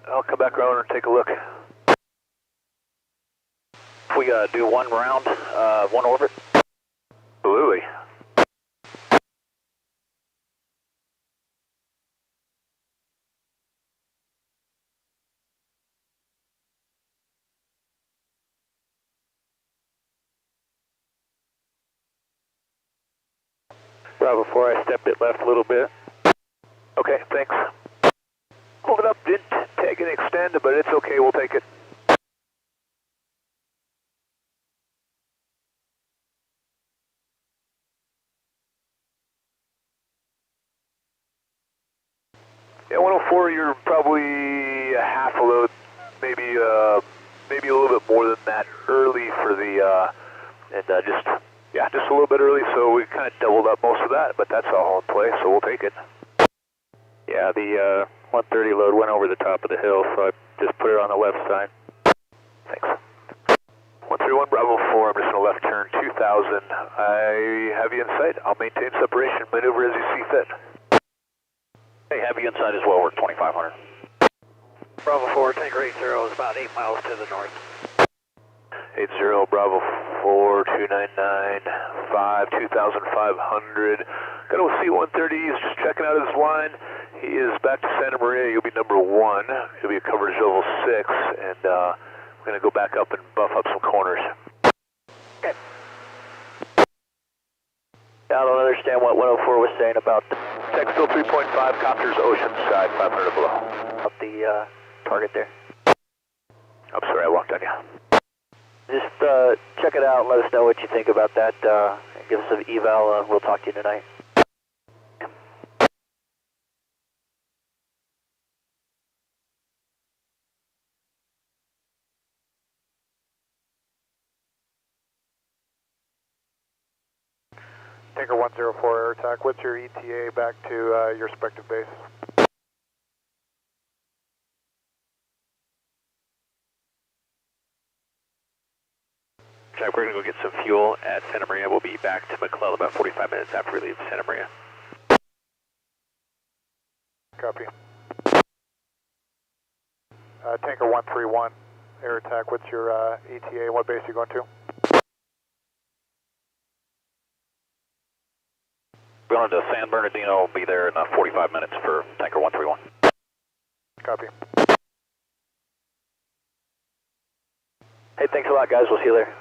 I'll come back around and take a look. If we do 1 round, 1 orbit? Absolutely. Bravo 4, I stepped it left a little bit. Okay, thanks. Hold it up, didn't take an extend, but it's okay, we'll take it. Yeah, 104, you're probably a half a load, maybe a little bit more than that early for the, just a little bit early, so we kind of doubled up most of that, but that's all in play, so we'll take it. Yeah, the 130 load went over the top of the hill, so I just put it on the left side. Thanks. 131 Bravo 4, I'm just going to left turn 2,000. I have you in sight. I'll maintain separation, maneuver as you see fit. Hey, have you inside as well, we're 2500. Bravo 4, Tanker 80 is about 8 miles to the north. 80 Bravo 4, 2995, 2500. Got a C-130, he's just checking out his line. He is back to Santa Maria, you'll be number 1. He'll be a coverage level 6, and we're going to go back up and buff up some corners. Okay. I don't understand what 104 was saying about Check still 3.5, copters Oceanside, 500 below. the target there. I'm sorry, I walked on you. Just check it out and let us know what you think about that. And give us an eval. We'll talk to you tonight. Tanker 104 air attack, what's your ETA back to your respective base? Jack, we're going to go get some fuel at Santa Maria. We'll be back to McClellan about 45 minutes after we leave Santa Maria. Copy. Tanker 131 air attack, what's your ETA and what base are you going to? We're going to San Bernardino. We'll be there in 45 minutes for Tanker 131. Copy. Hey, thanks a lot, guys. We'll see you later.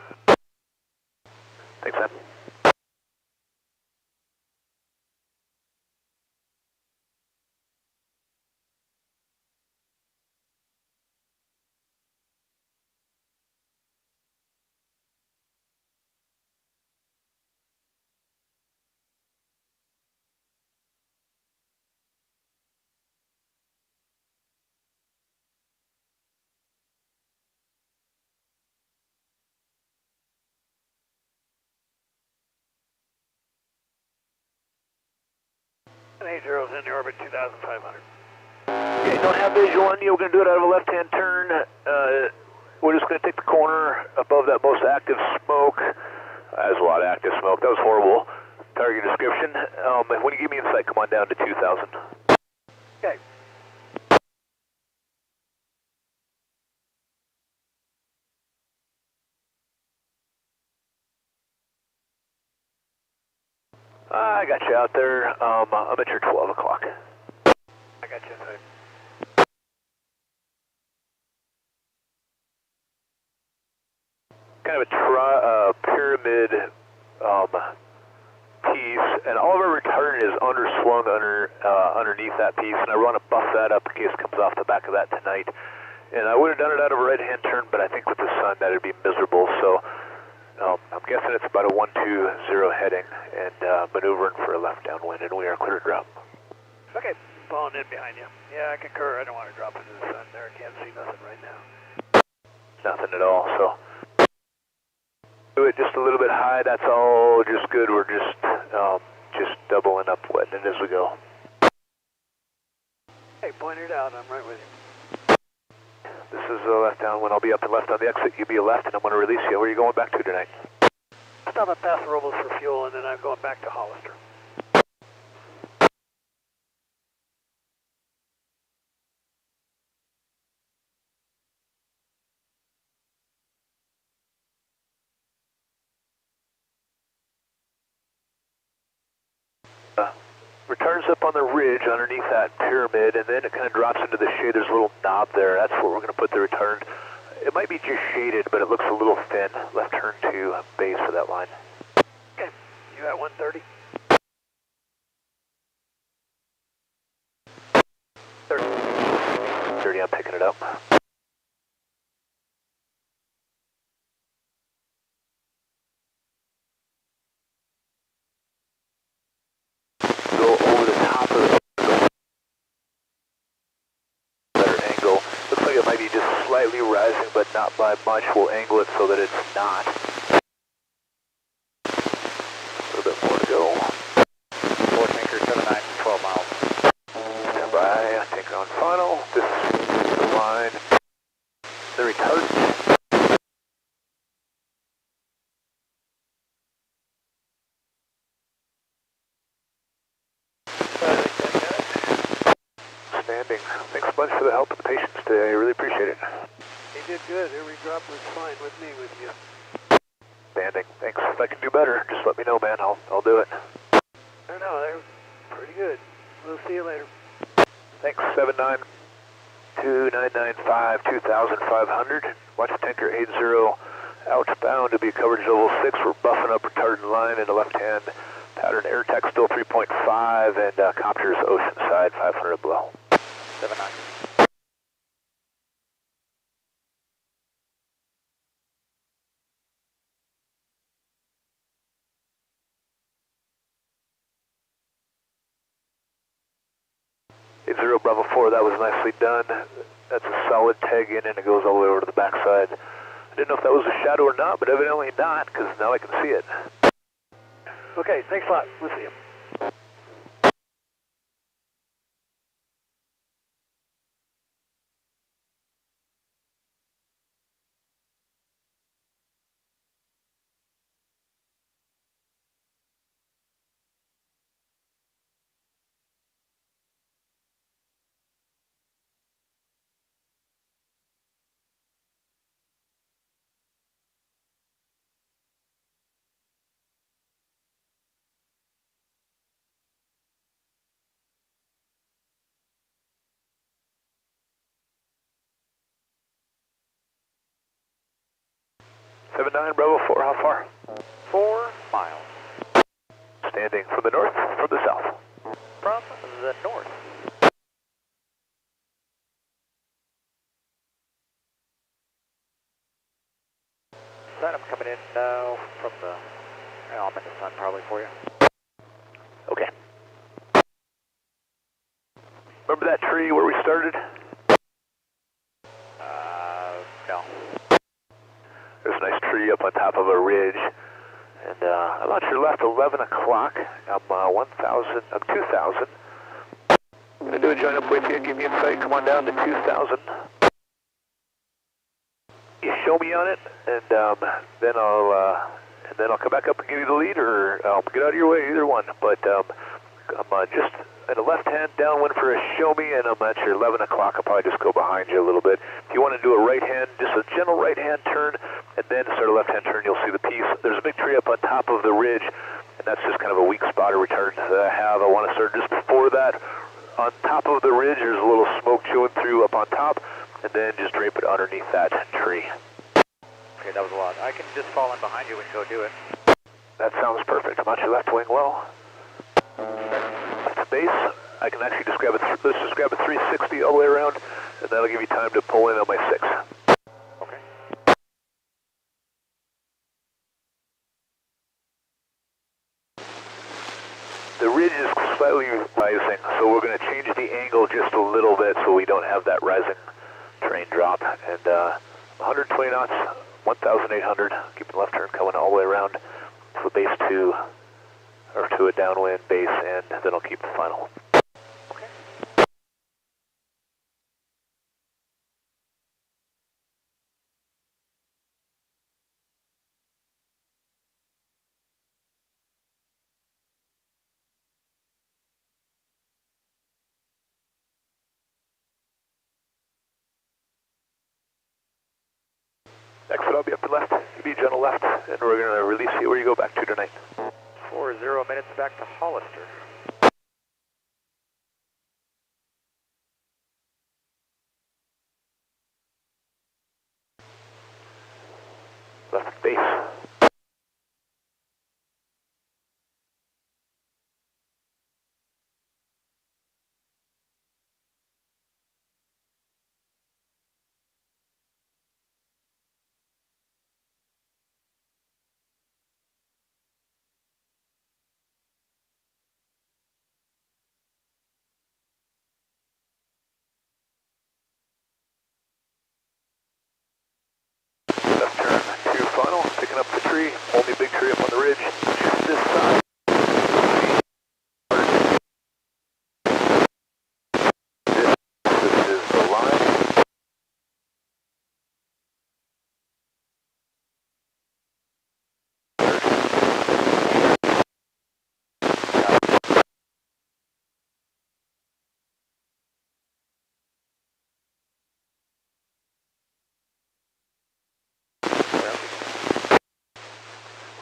Thanks, man. And 80 is in the orbit 2,500. Okay, don't have visual on you. We're going to do it out of a left-hand turn. We're just going to take the corner above that most active smoke. There's a lot of active smoke. That was horrible. Target description. When you give me insight, come on down to 2,000. Okay. I got you out there. I'm at your 12 o'clock. I got you inside. Kind of a pyramid piece, and all of our retardant is underslung underneath that piece, and I want to buff that up in case it comes off the back of that tonight. And I would have done it out of a right-hand turn, but I think with the sun that would be miserable, so I'm guessing it's about a 120 heading, and maneuvering for a left downwind, and we are clear to drop. Okay, falling in behind you. Yeah, I concur. I don't want to drop into the sun there. I can't see nothing right now. Nothing at all, so do it just a little bit high. That's all just good. We're just doubling up, wetting it as we go. Hey, point it out. I'm right with you. This is a left downwind. I'll be up and left on the exit. You be a left, and I'm going to release you. Where are you going back to tonight? Stop at Paso Robles for fuel, and then I'm going back to Hollister. Returns up on the ridge underneath that pyramid, and then it kind of drops into the shade. There's a little knob there. That's where we're going to put the return. It might be just shaded, but it looks a little thin. Left turn to base for that line. Okay, you at 130? 30, I'm picking it up. Go over the top of the better angle. Looks like it might be just slightly rising, but not by much. We'll angle it so that it's not. A little bit more to go. 4 Tanker 79, 12 miles. Stand by, tanker on final. This is the line. The retardant. You did good. Every drop was fine with me, with you. Standing. Thanks. If I can do better, just let me know, man. I'll do it. I know, they're pretty good. We'll see you later. Thanks. 792-995, 2,500. Watch tanker 80 outbound to be coverage level 6. We're buffing up retardant line in the left hand. Pattern air tech still 3.5 and copters oceanside 500 below. 79. Zero Bravo 4, that was nicely done. That's a solid tag in and it goes all the way over to the backside. I didn't know if that was a shadow or not, but evidently not, because now I can see it. Okay, thanks a lot. We'll see you. Seven nine Bravo 4, how far? 4 miles. Standing from the north, from the south. From the north. Sun, I'm coming in now from the... I'm in the sun probably for you. Okay. Remember that tree where we started? No. There's a nice tree up on top of a ridge. And I'm on your left, 11 o'clock. I'm 1,000, I'm 2,000. I'm going to do a join up with you, give me insight, come on down to 2,000. You show me on it, and then I'll come back up and give you the lead, or I'll get out of your way, either one. But I'm just at a left-hand downwind for a show me, and I'm at your 11 o'clock. I'll probably just go behind you a little bit. If you want to do a right-hand, just a gentle right-hand turn, and then start a left-hand turn, you'll see the piece. There's a big tree up on top of the ridge, and that's just kind of a weak spot of retardant that I have. I want to start just before that. On top of the ridge, there's a little smoke chewing through up on top, and then just drape it underneath that tree. Okay, that was a lot. I can just fall in behind you and go do it. That sounds perfect. I'm on your left wing well. Left base. I can actually just grab let's just grab a 360 all the way around, and that'll give you time to pull in on my 6. Okay. The ridge is slightly rising, so we're going to change the angle just a little bit so we don't have that rising train drop. And 120 knots, 1,800, keeping left turn coming all the way around to a base 2, or to a downwind base, and then I'll keep the final. Okay. Exit, I'll be up to left. You be gentle left, and we're going to release you where you go back to tonight. 40 minutes back to Hollister. Left base. Left turn to final, picking up the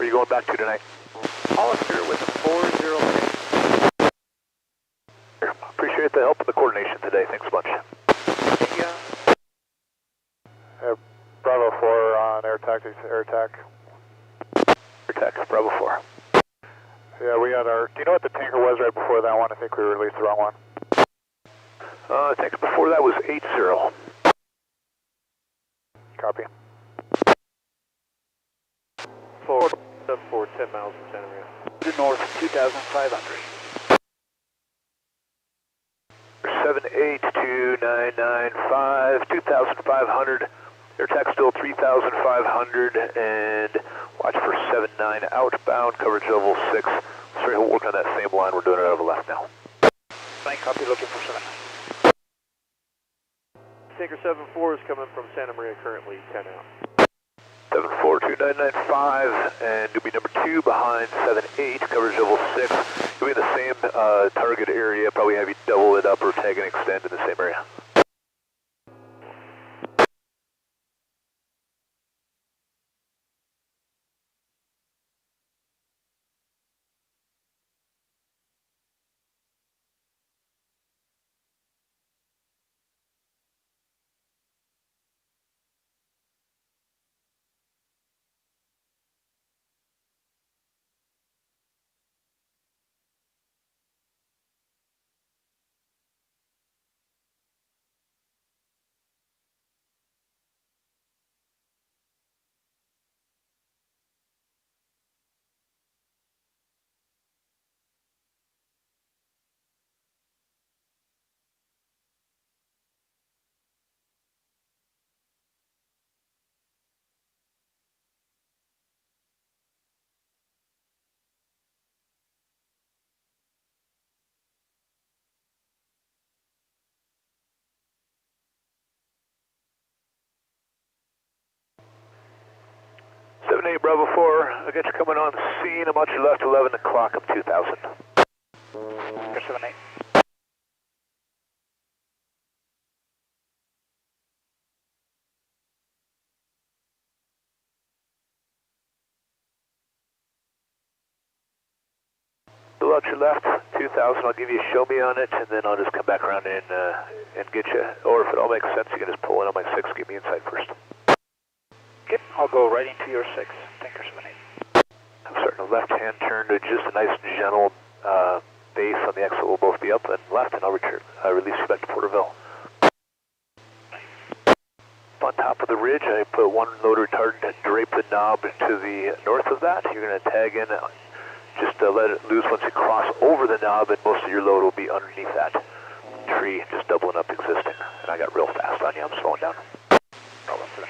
you going back to tonight? Hollister with a 408. Appreciate the help and the coordination today. Thanks a bunch. Bravo 4 on air tactics, air attack. Attack, Bravo 4. Yeah, we had our, do you know what the tanker was right before that one? I think we released the wrong one. I think before that was 80. Copy. 474, 10 miles from Santa Maria. To north, 2,500. 782-995, 2,500. Air attack still 3,500, and watch for 79 outbound, coverage level 6. Sorry, we'll work on that same line. We're doing it out of the left now. Thank copy, looking for 79. Tanker 74 is coming from Santa Maria currently, 10 out. 742-995, and you'll be number 2 behind 78, coverage level 6. You'll be in the same target area, probably have you double it up or tag and extend in the same area. Bravo 4, I got you coming on scene. I'm on your left, 11 o'clock, up 2,000. 78. Still out your left, 2,000. I'll give you a show me on it, and then I'll just come back around and get you. Or if it all makes sense, you can just pull in on my 6, give me inside first. Okay, I'll go right into your 6, Tanker 78. I'm starting a left-hand turn to just a nice gentle base on the exit. We'll both be up and left, and I'll release you back to Porterville. On top of the ridge, I put one load retardant and drape the knob to the north of that. You're going to tag in, just let it loose once you cross over the knob, and most of your load will be underneath that tree, just doubling up existing. And I got real fast on you. I'm slowing down. Problem today.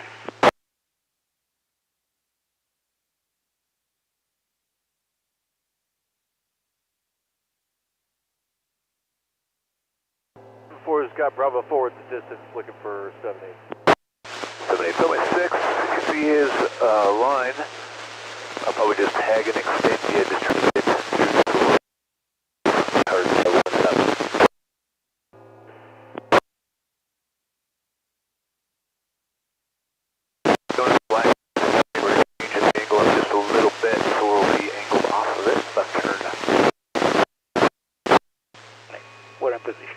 Four has got Bravo 4 at the distance, looking for 78. 78, so my 6, you can see his line. I'll probably just tag and extend you, distribute it to going black, we're going to change the angle up just a little bit, so we'll be angled off of it, left turn. We're in position.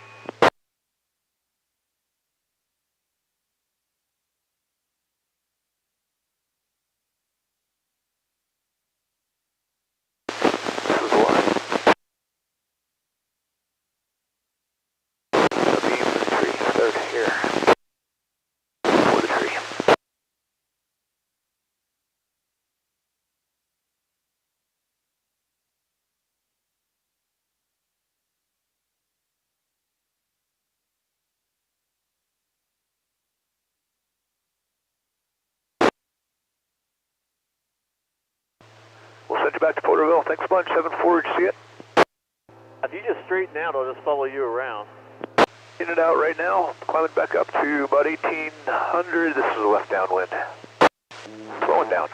We'll send you back to Porterville. Thanks a bunch. 7-4, did you see it? If you just straighten out, I'll just follow you around. In and out right now. Climbing back up to about 1,800. This is a left downwind. Slowing down.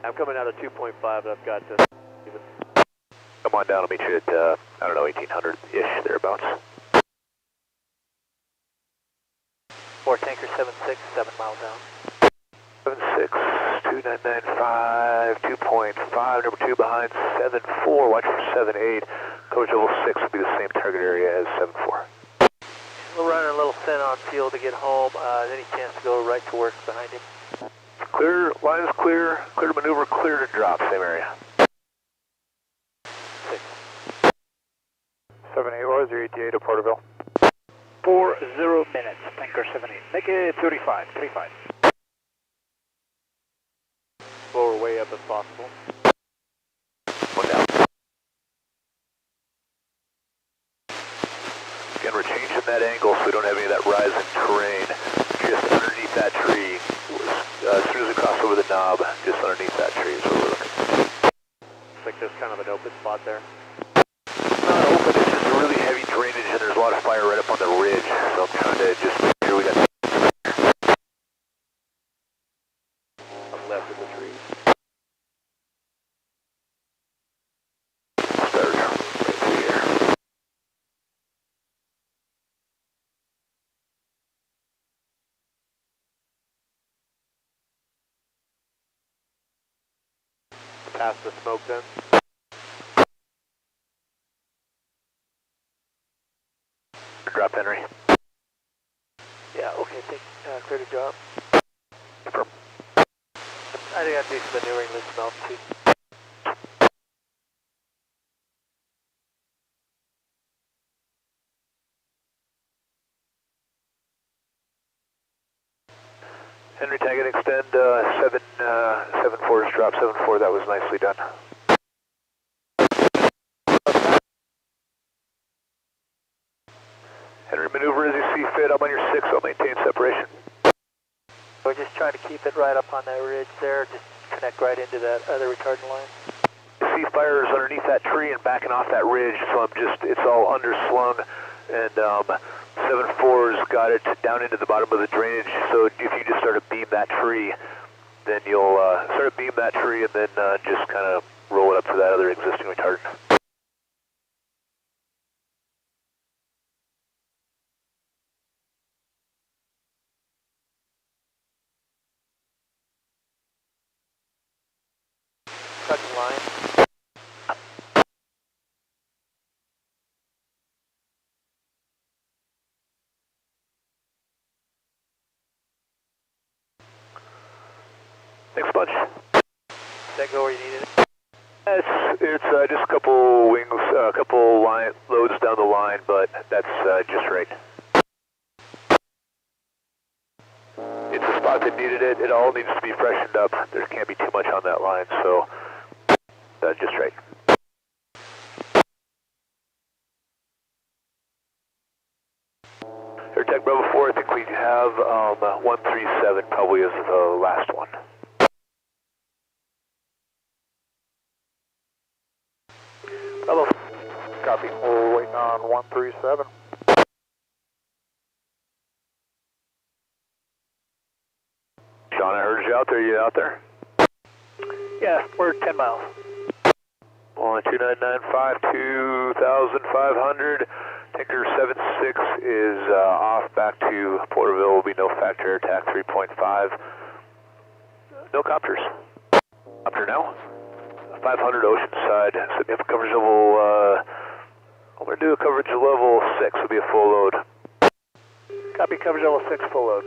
I'm coming out of 2.5, and I've got to even. Come on down. I'll meet you at, I don't know, 1,800-ish, thereabouts. 4 Tanker 76, 7 miles down. 76, 2995, 2.5, number 2 behind 74, watch for 78. Coverage level 6 will be the same target area as 74. We're running a little thin on fuel to get home. Any chance to go right to work behind him? Clear, line is clear, clear to maneuver, clear to drop, same area. 78, what was your ETA to Porterville? 40 minutes, Tanker 78. Make it 35, 35. Lower way up as possible. One down. Again, we're changing that angle so we don't have any of that rise in terrain. Just underneath that tree. As soon as we cross over the knob, just underneath that tree is what we're looking for. Looks like there's kind of an open spot there. Not open, it's just a really heavy drainage and there's a lot of fire right up on the ridge. So I'm trying to just make sure we got I'm left of the tree. start right through here. Past the smoke then. Drop, Henry. Yeah, okay, clear to drop. Confirm. I think I'd do some maneuvering this altitude. Henry, tag and extend 7-4 is drop, 7-4, that was nicely done. Henry, maneuver as you see fit, I'm on your 6, I'll maintain separation. We're just trying to keep it right up on that ridge there, just connect right into that other retardant line. You see fires underneath that tree and backing off that ridge, so it's all underslung, and 7-4's got it down into the bottom of the drainage, so if you just start to beam that tree, then you'll start to beam that tree and then just kind of roll it up to that other existing retardant. Touching line. Thanks a bunch. Does that go where you needed it? It's just a couple wings, a couple loads down the line, but that's just right. It's a spot that needed it. It all needs to be freshened up. There can't be too much on that line, so that's just right. AirTech Bravo 4, I think we have 137 probably is the last one. Hello. Copy. We're waiting on 137. Sean, I heard you out there. You out there? Yeah, we're 10 miles. On 2995, 2,500. Tinker 76 is off back to Porterville. Will be no factor air attack 3.5. No copters. Copter now. 500 Oceanside. So we have a coverage level. I'm going to do a coverage level 6. Will be a full load. Copy, coverage level 6, full load.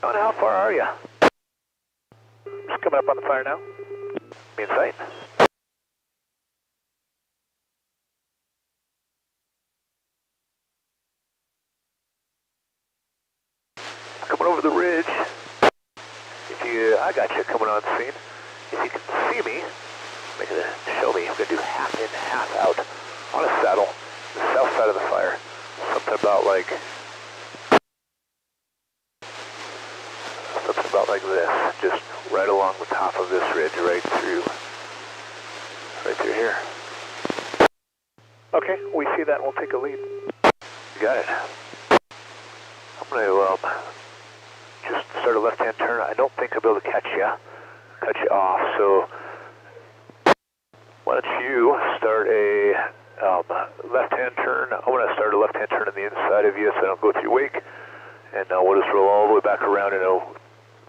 John, how far are you? Just coming up on the fire now. Be in sight. Coming over the ridge. I got you coming on scene. If you can see me, make it show me. I'm going to do half in, half out on a saddle, the south side of the fire. Something about like this, just right along the top of this ridge, right through here. Okay, we see that. We'll take a lead. You got it. I'm going to just start a left-hand turn. I don't think I'll be able to cut you off. So why don't you start a left-hand turn? I want to start a left-hand turn on the inside of you so I don't go through your wake. And we'll just roll all the way back around and a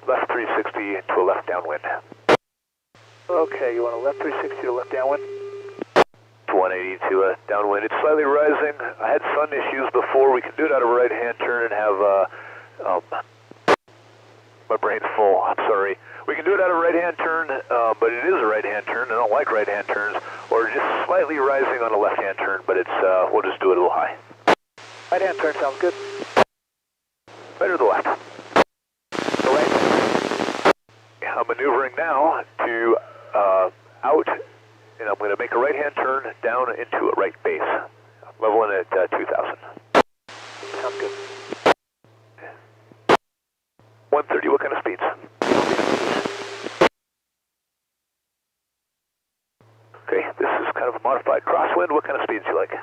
left 360 to a left downwind. Okay, you want a left 360 to left downwind? 180 to a downwind. It's slightly rising. I had sun issues before. We can do it out of a right-hand turn and have, my brain's full. I'm sorry. We can do it out of a right-hand turn, but it is a right-hand turn. I don't like right-hand turns. Or just slightly rising on a left-hand turn, but it's, we'll just do it a little high. Right-hand turn sounds good. Right or the left? The right. I'm maneuvering now to out, and I'm going to make a right-hand turn down into a right base. I'm leveling at 2,000. Sounds good. 130, what kind of speeds? Okay, this is kind of a modified crosswind. What kind of speeds do you like?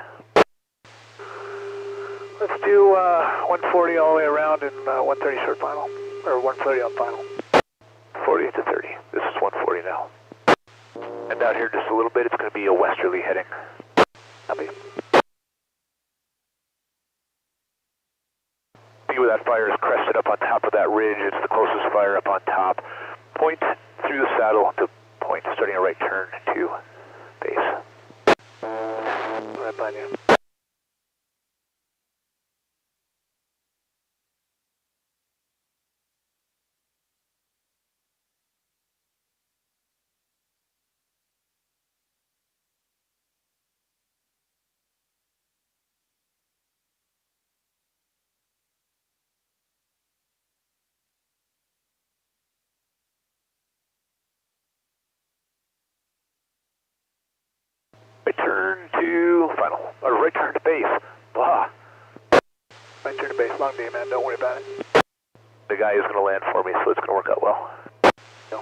Let's do 140 all the way around and 130 short final, or 130 on final. 40 to 30. This is 140 now. And out here just a little bit, it's going to be a westerly heading. Copy. See where that fire is crested up on top of that ridge. It's the closest fire up on top. Point through the saddle to point, starting a right turn to base. Right behind you. Right turn to final, or right turn to base. Blah. Right turn to base. Long day, man. Don't worry about it. The guy is going to land for me, so it's going to work out well. No.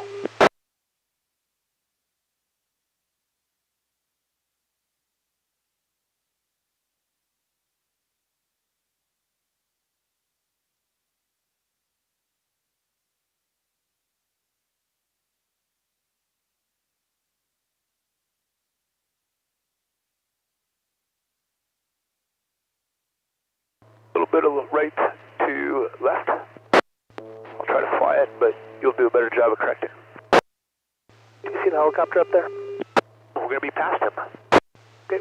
A little bit of right to left. I'll try to fly it, but you'll do a better job of correcting. Do you see the helicopter up there? We're going to be past him. Okay.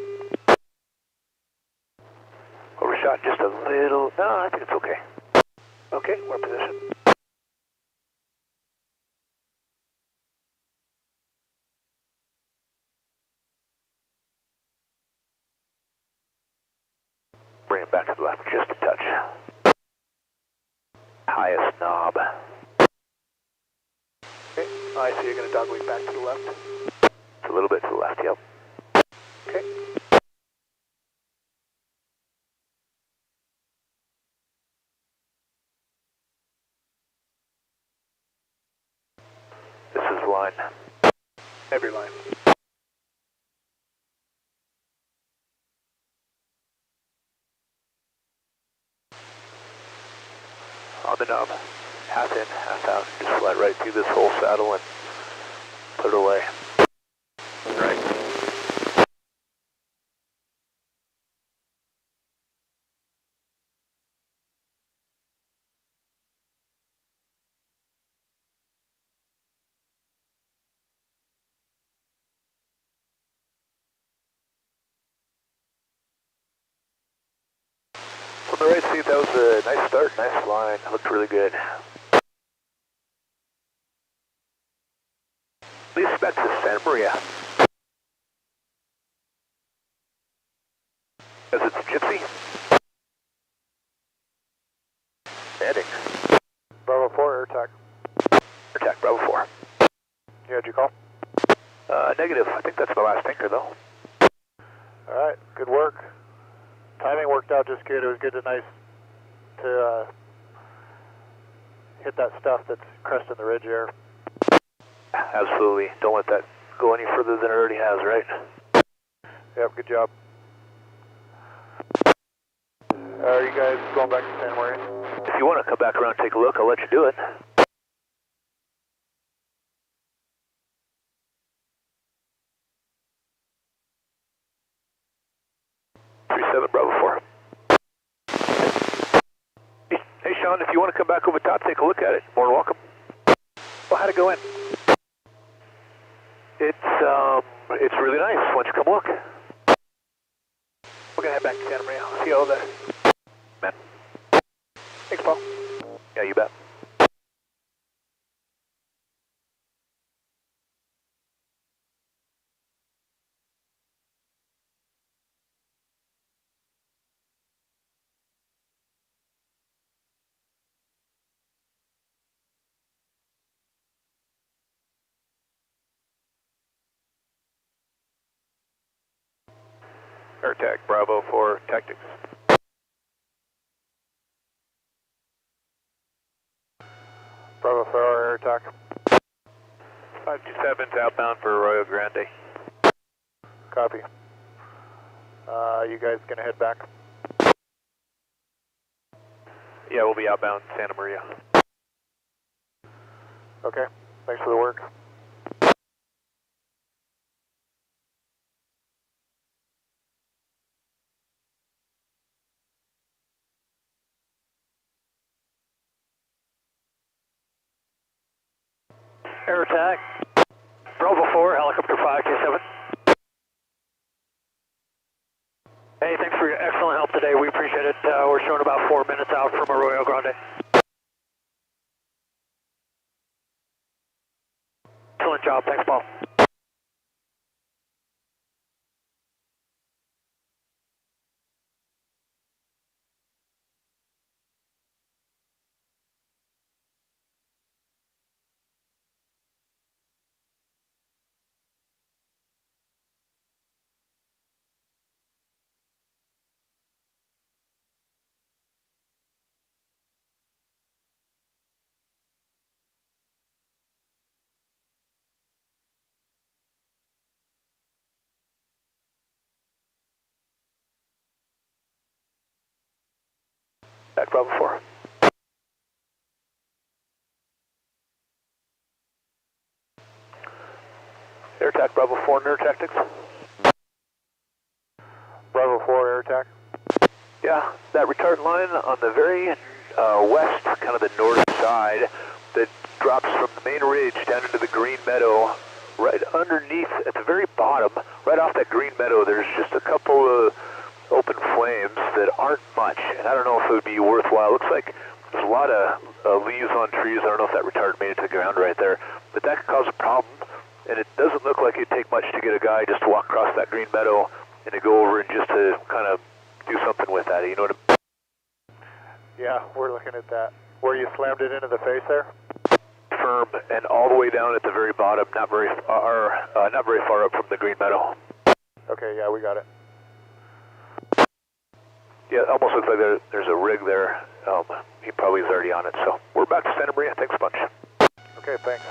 Overshot just a little. No, I think it's okay. Okay, we're in position. Bring it back to the left just a touch. Highest knob. Okay. I see you're going to dog wing back to the left. It's a little bit to the left, yep. Okay. This is line. Every line. On the knob. Half in, half out. Just fly right through this whole saddle and put it away. Right. From the right seat, that was a nice start, nice line. Looked really good. Least back to Santa Maria. As it's Gypsy. Heading. Bravo 4, air tac. Attack Bravo 4. You had your call? Negative. I think that's the last tanker though. Alright, good work. Timing worked out just good. It was good to hit that stuff that's cresting the ridge there. Absolutely. Don't let that go any further than it already has, right? Yep, good job. Are you guys going back to Santa Maria? If you want to come back around and take a look, I'll let you do it. 37 Bravo 4. Hey Sean, if you want to come back over top, take a look at it. More than welcome. Well, how'd it go in? It's really nice. Why don't you come look? We're going to head back to Santa Maria. See you all there. Man. Thanks, Paul. Yeah, you bet. AirTag Bravo 4 Tactics. Bravo 4, air tac. 527's outbound for Arroyo Grande. Copy. You guys gonna head back? Yeah, we'll be outbound Santa Maria. Okay, thanks for the work. Air attack. Bravo 4, helicopter 527. Hey, thanks for your excellent help today. We appreciate it. We're showing about 4 minutes out from Arroyo Grande. Excellent job. Thanks, Paul. Back Bravo 4. Air attack Bravo 4 and air tactics. Bravo 4, air tac. Yeah, that retardant line on the very west, kind of the north side, that drops from the main ridge down into the green meadow, right underneath, at the very bottom, right off that green meadow, there's just a couple of open flames that aren't much, and I don't know if it would be worthwhile. It looks like there's a lot of leaves on trees. I don't know if that retardant made it to the ground right there, but that could cause a problem, and it doesn't look like it'd take much to get a guy just to walk across that green meadow and to go over and just to kind of do something with that, you know what I mean? Yeah, we're looking at that. Where you slammed it into the face there? Firm and all the way down at the very bottom, not very far up from the green meadow. Okay, yeah, we got it. Yeah, it almost looks like there's a rig there. He probably is already on it. So we're back to Santa Maria. Thanks a bunch. Okay, thanks.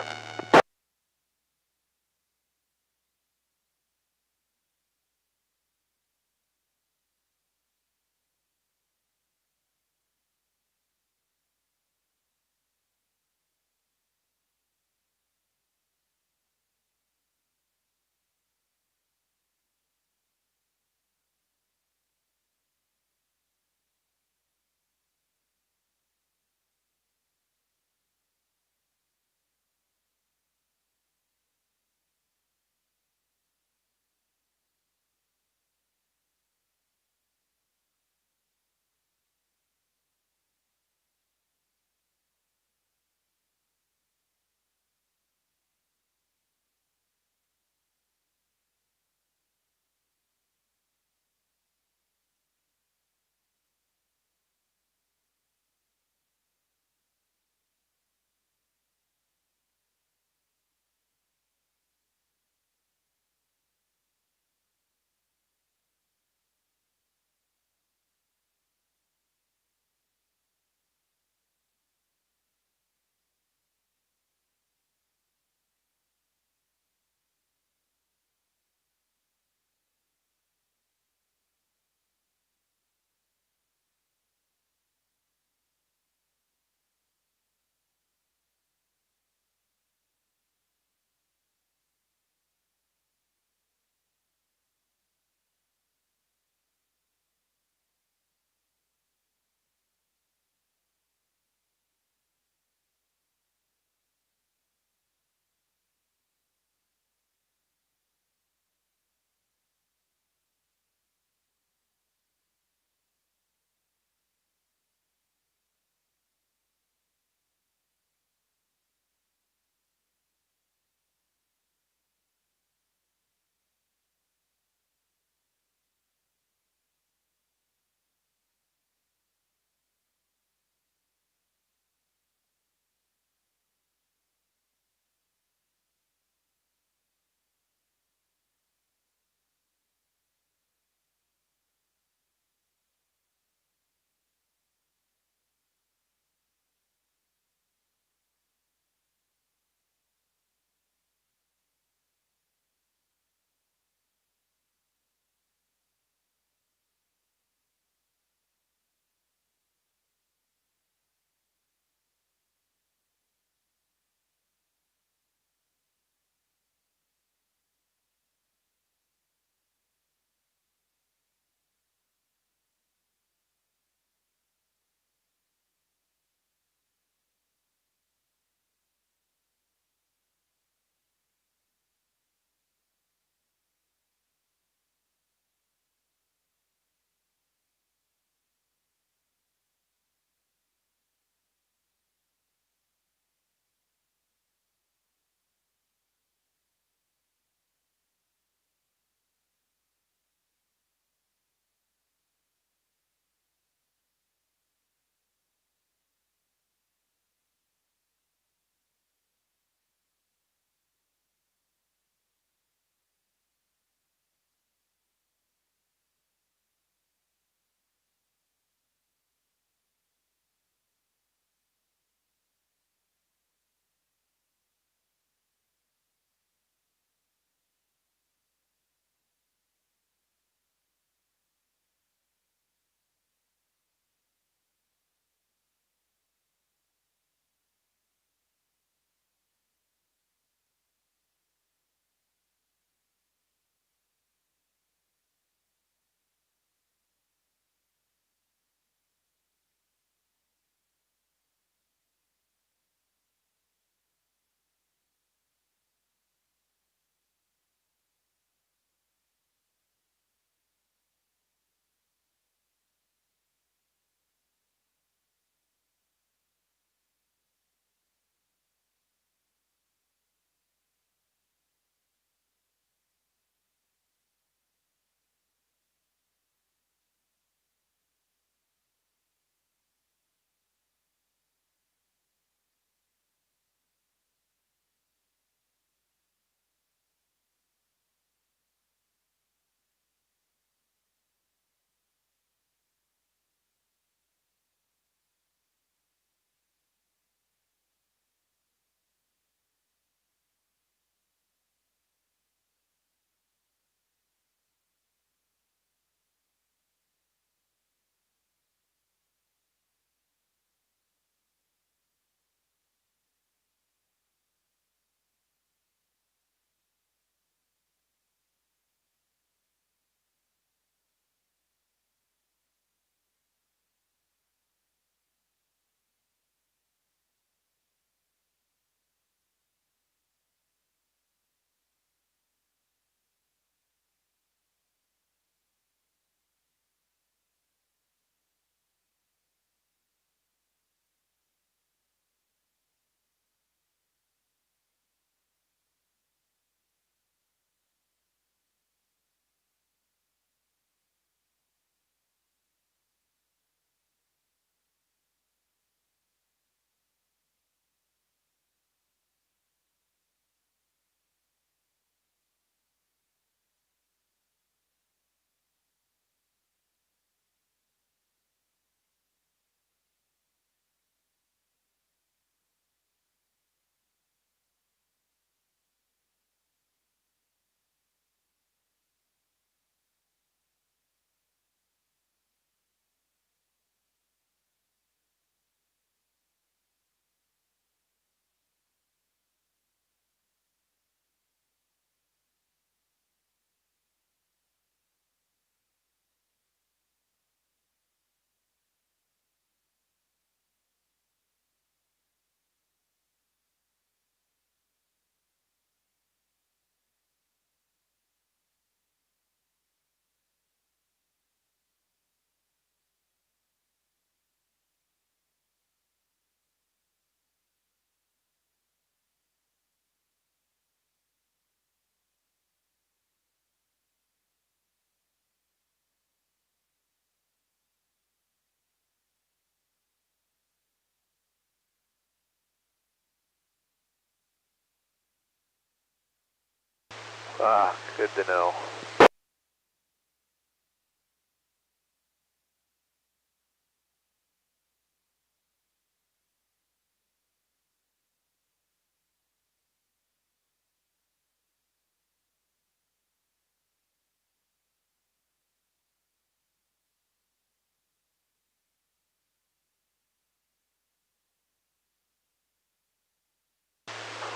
Ah, good to know.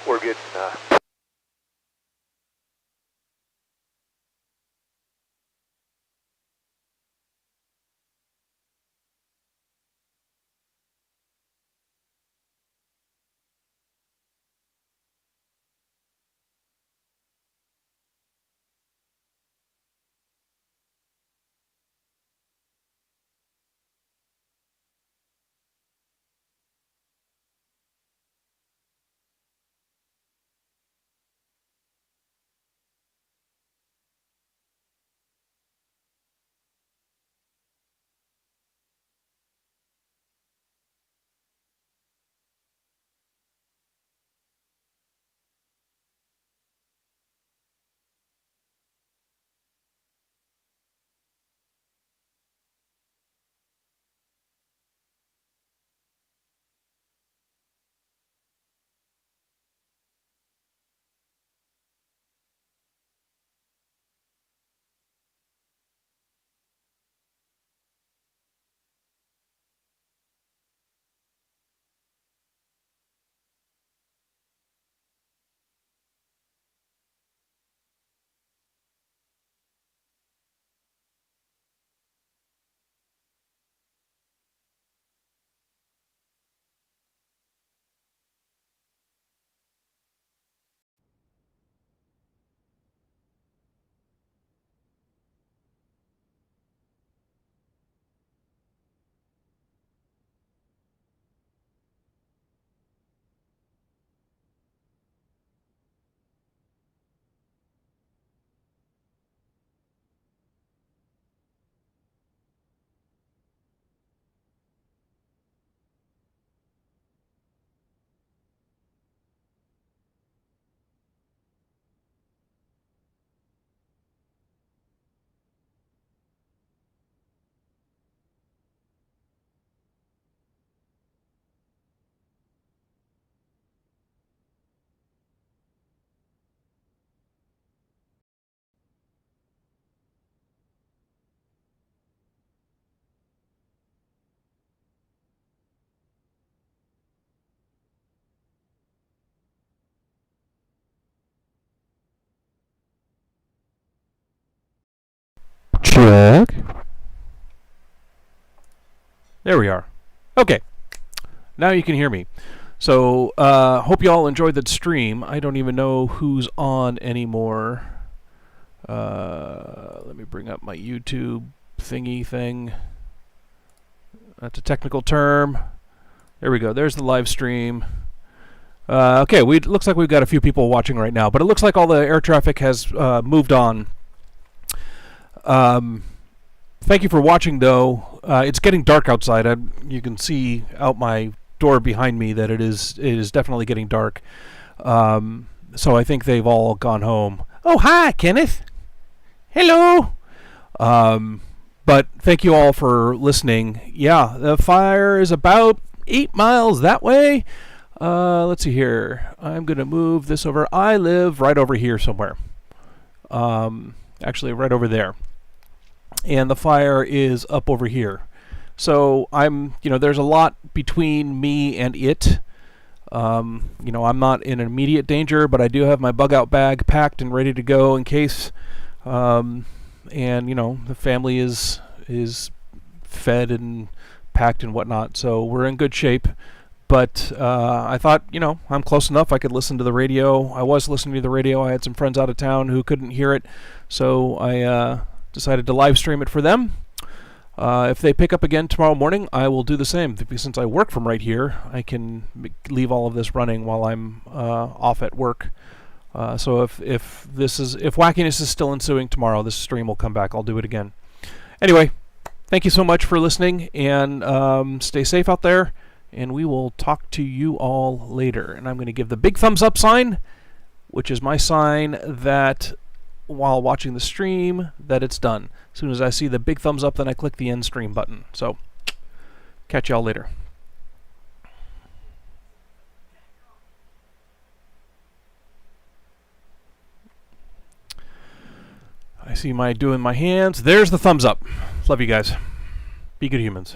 We're getting, Check. There we are. Okay. Now you can hear me. So, hope you all enjoyed that stream. I don't even know who's on anymore. Let me bring up my YouTube thingy thing. That's a technical term. There we go. There's the live stream. Okay, looks like we've got a few people watching right now, but it looks like all the air traffic has moved on. Thank you for watching, though. It's getting dark outside. You can see out my door behind me that it is definitely getting dark. So I think they've all gone home. Oh, hi, Kenneth. Hello. But thank you all for listening. Yeah, the fire is about 8 miles that way. Let's see here. I'm going to move this over. I live right over here somewhere. Actually, right over there. And the fire is up over here. So there's a lot between me and it. I'm not in immediate danger, but I do have my bug out bag packed and ready to go in case. And the family is fed and packed and whatnot, so we're in good shape. But I thought, I'm close enough. I could listen to the radio. I was listening to the radio. I had some friends out of town who couldn't hear it, so I decided to live stream it for them. If they pick up again tomorrow morning, I will do the same. Since I work from right here, I can leave all of this running while I'm off at work. So if wackiness is still ensuing tomorrow, this stream will come back. I'll do it again. Anyway, thank you so much for listening, and stay safe out there. And we will talk to you all later. And I'm going to give the big thumbs up sign, which is my sign that while watching the stream that it's done. As soon as I see the big thumbs up, then I click the end stream button. So, catch y'all later. I see my doing my hands. There's the thumbs up. Love you guys. Be good humans.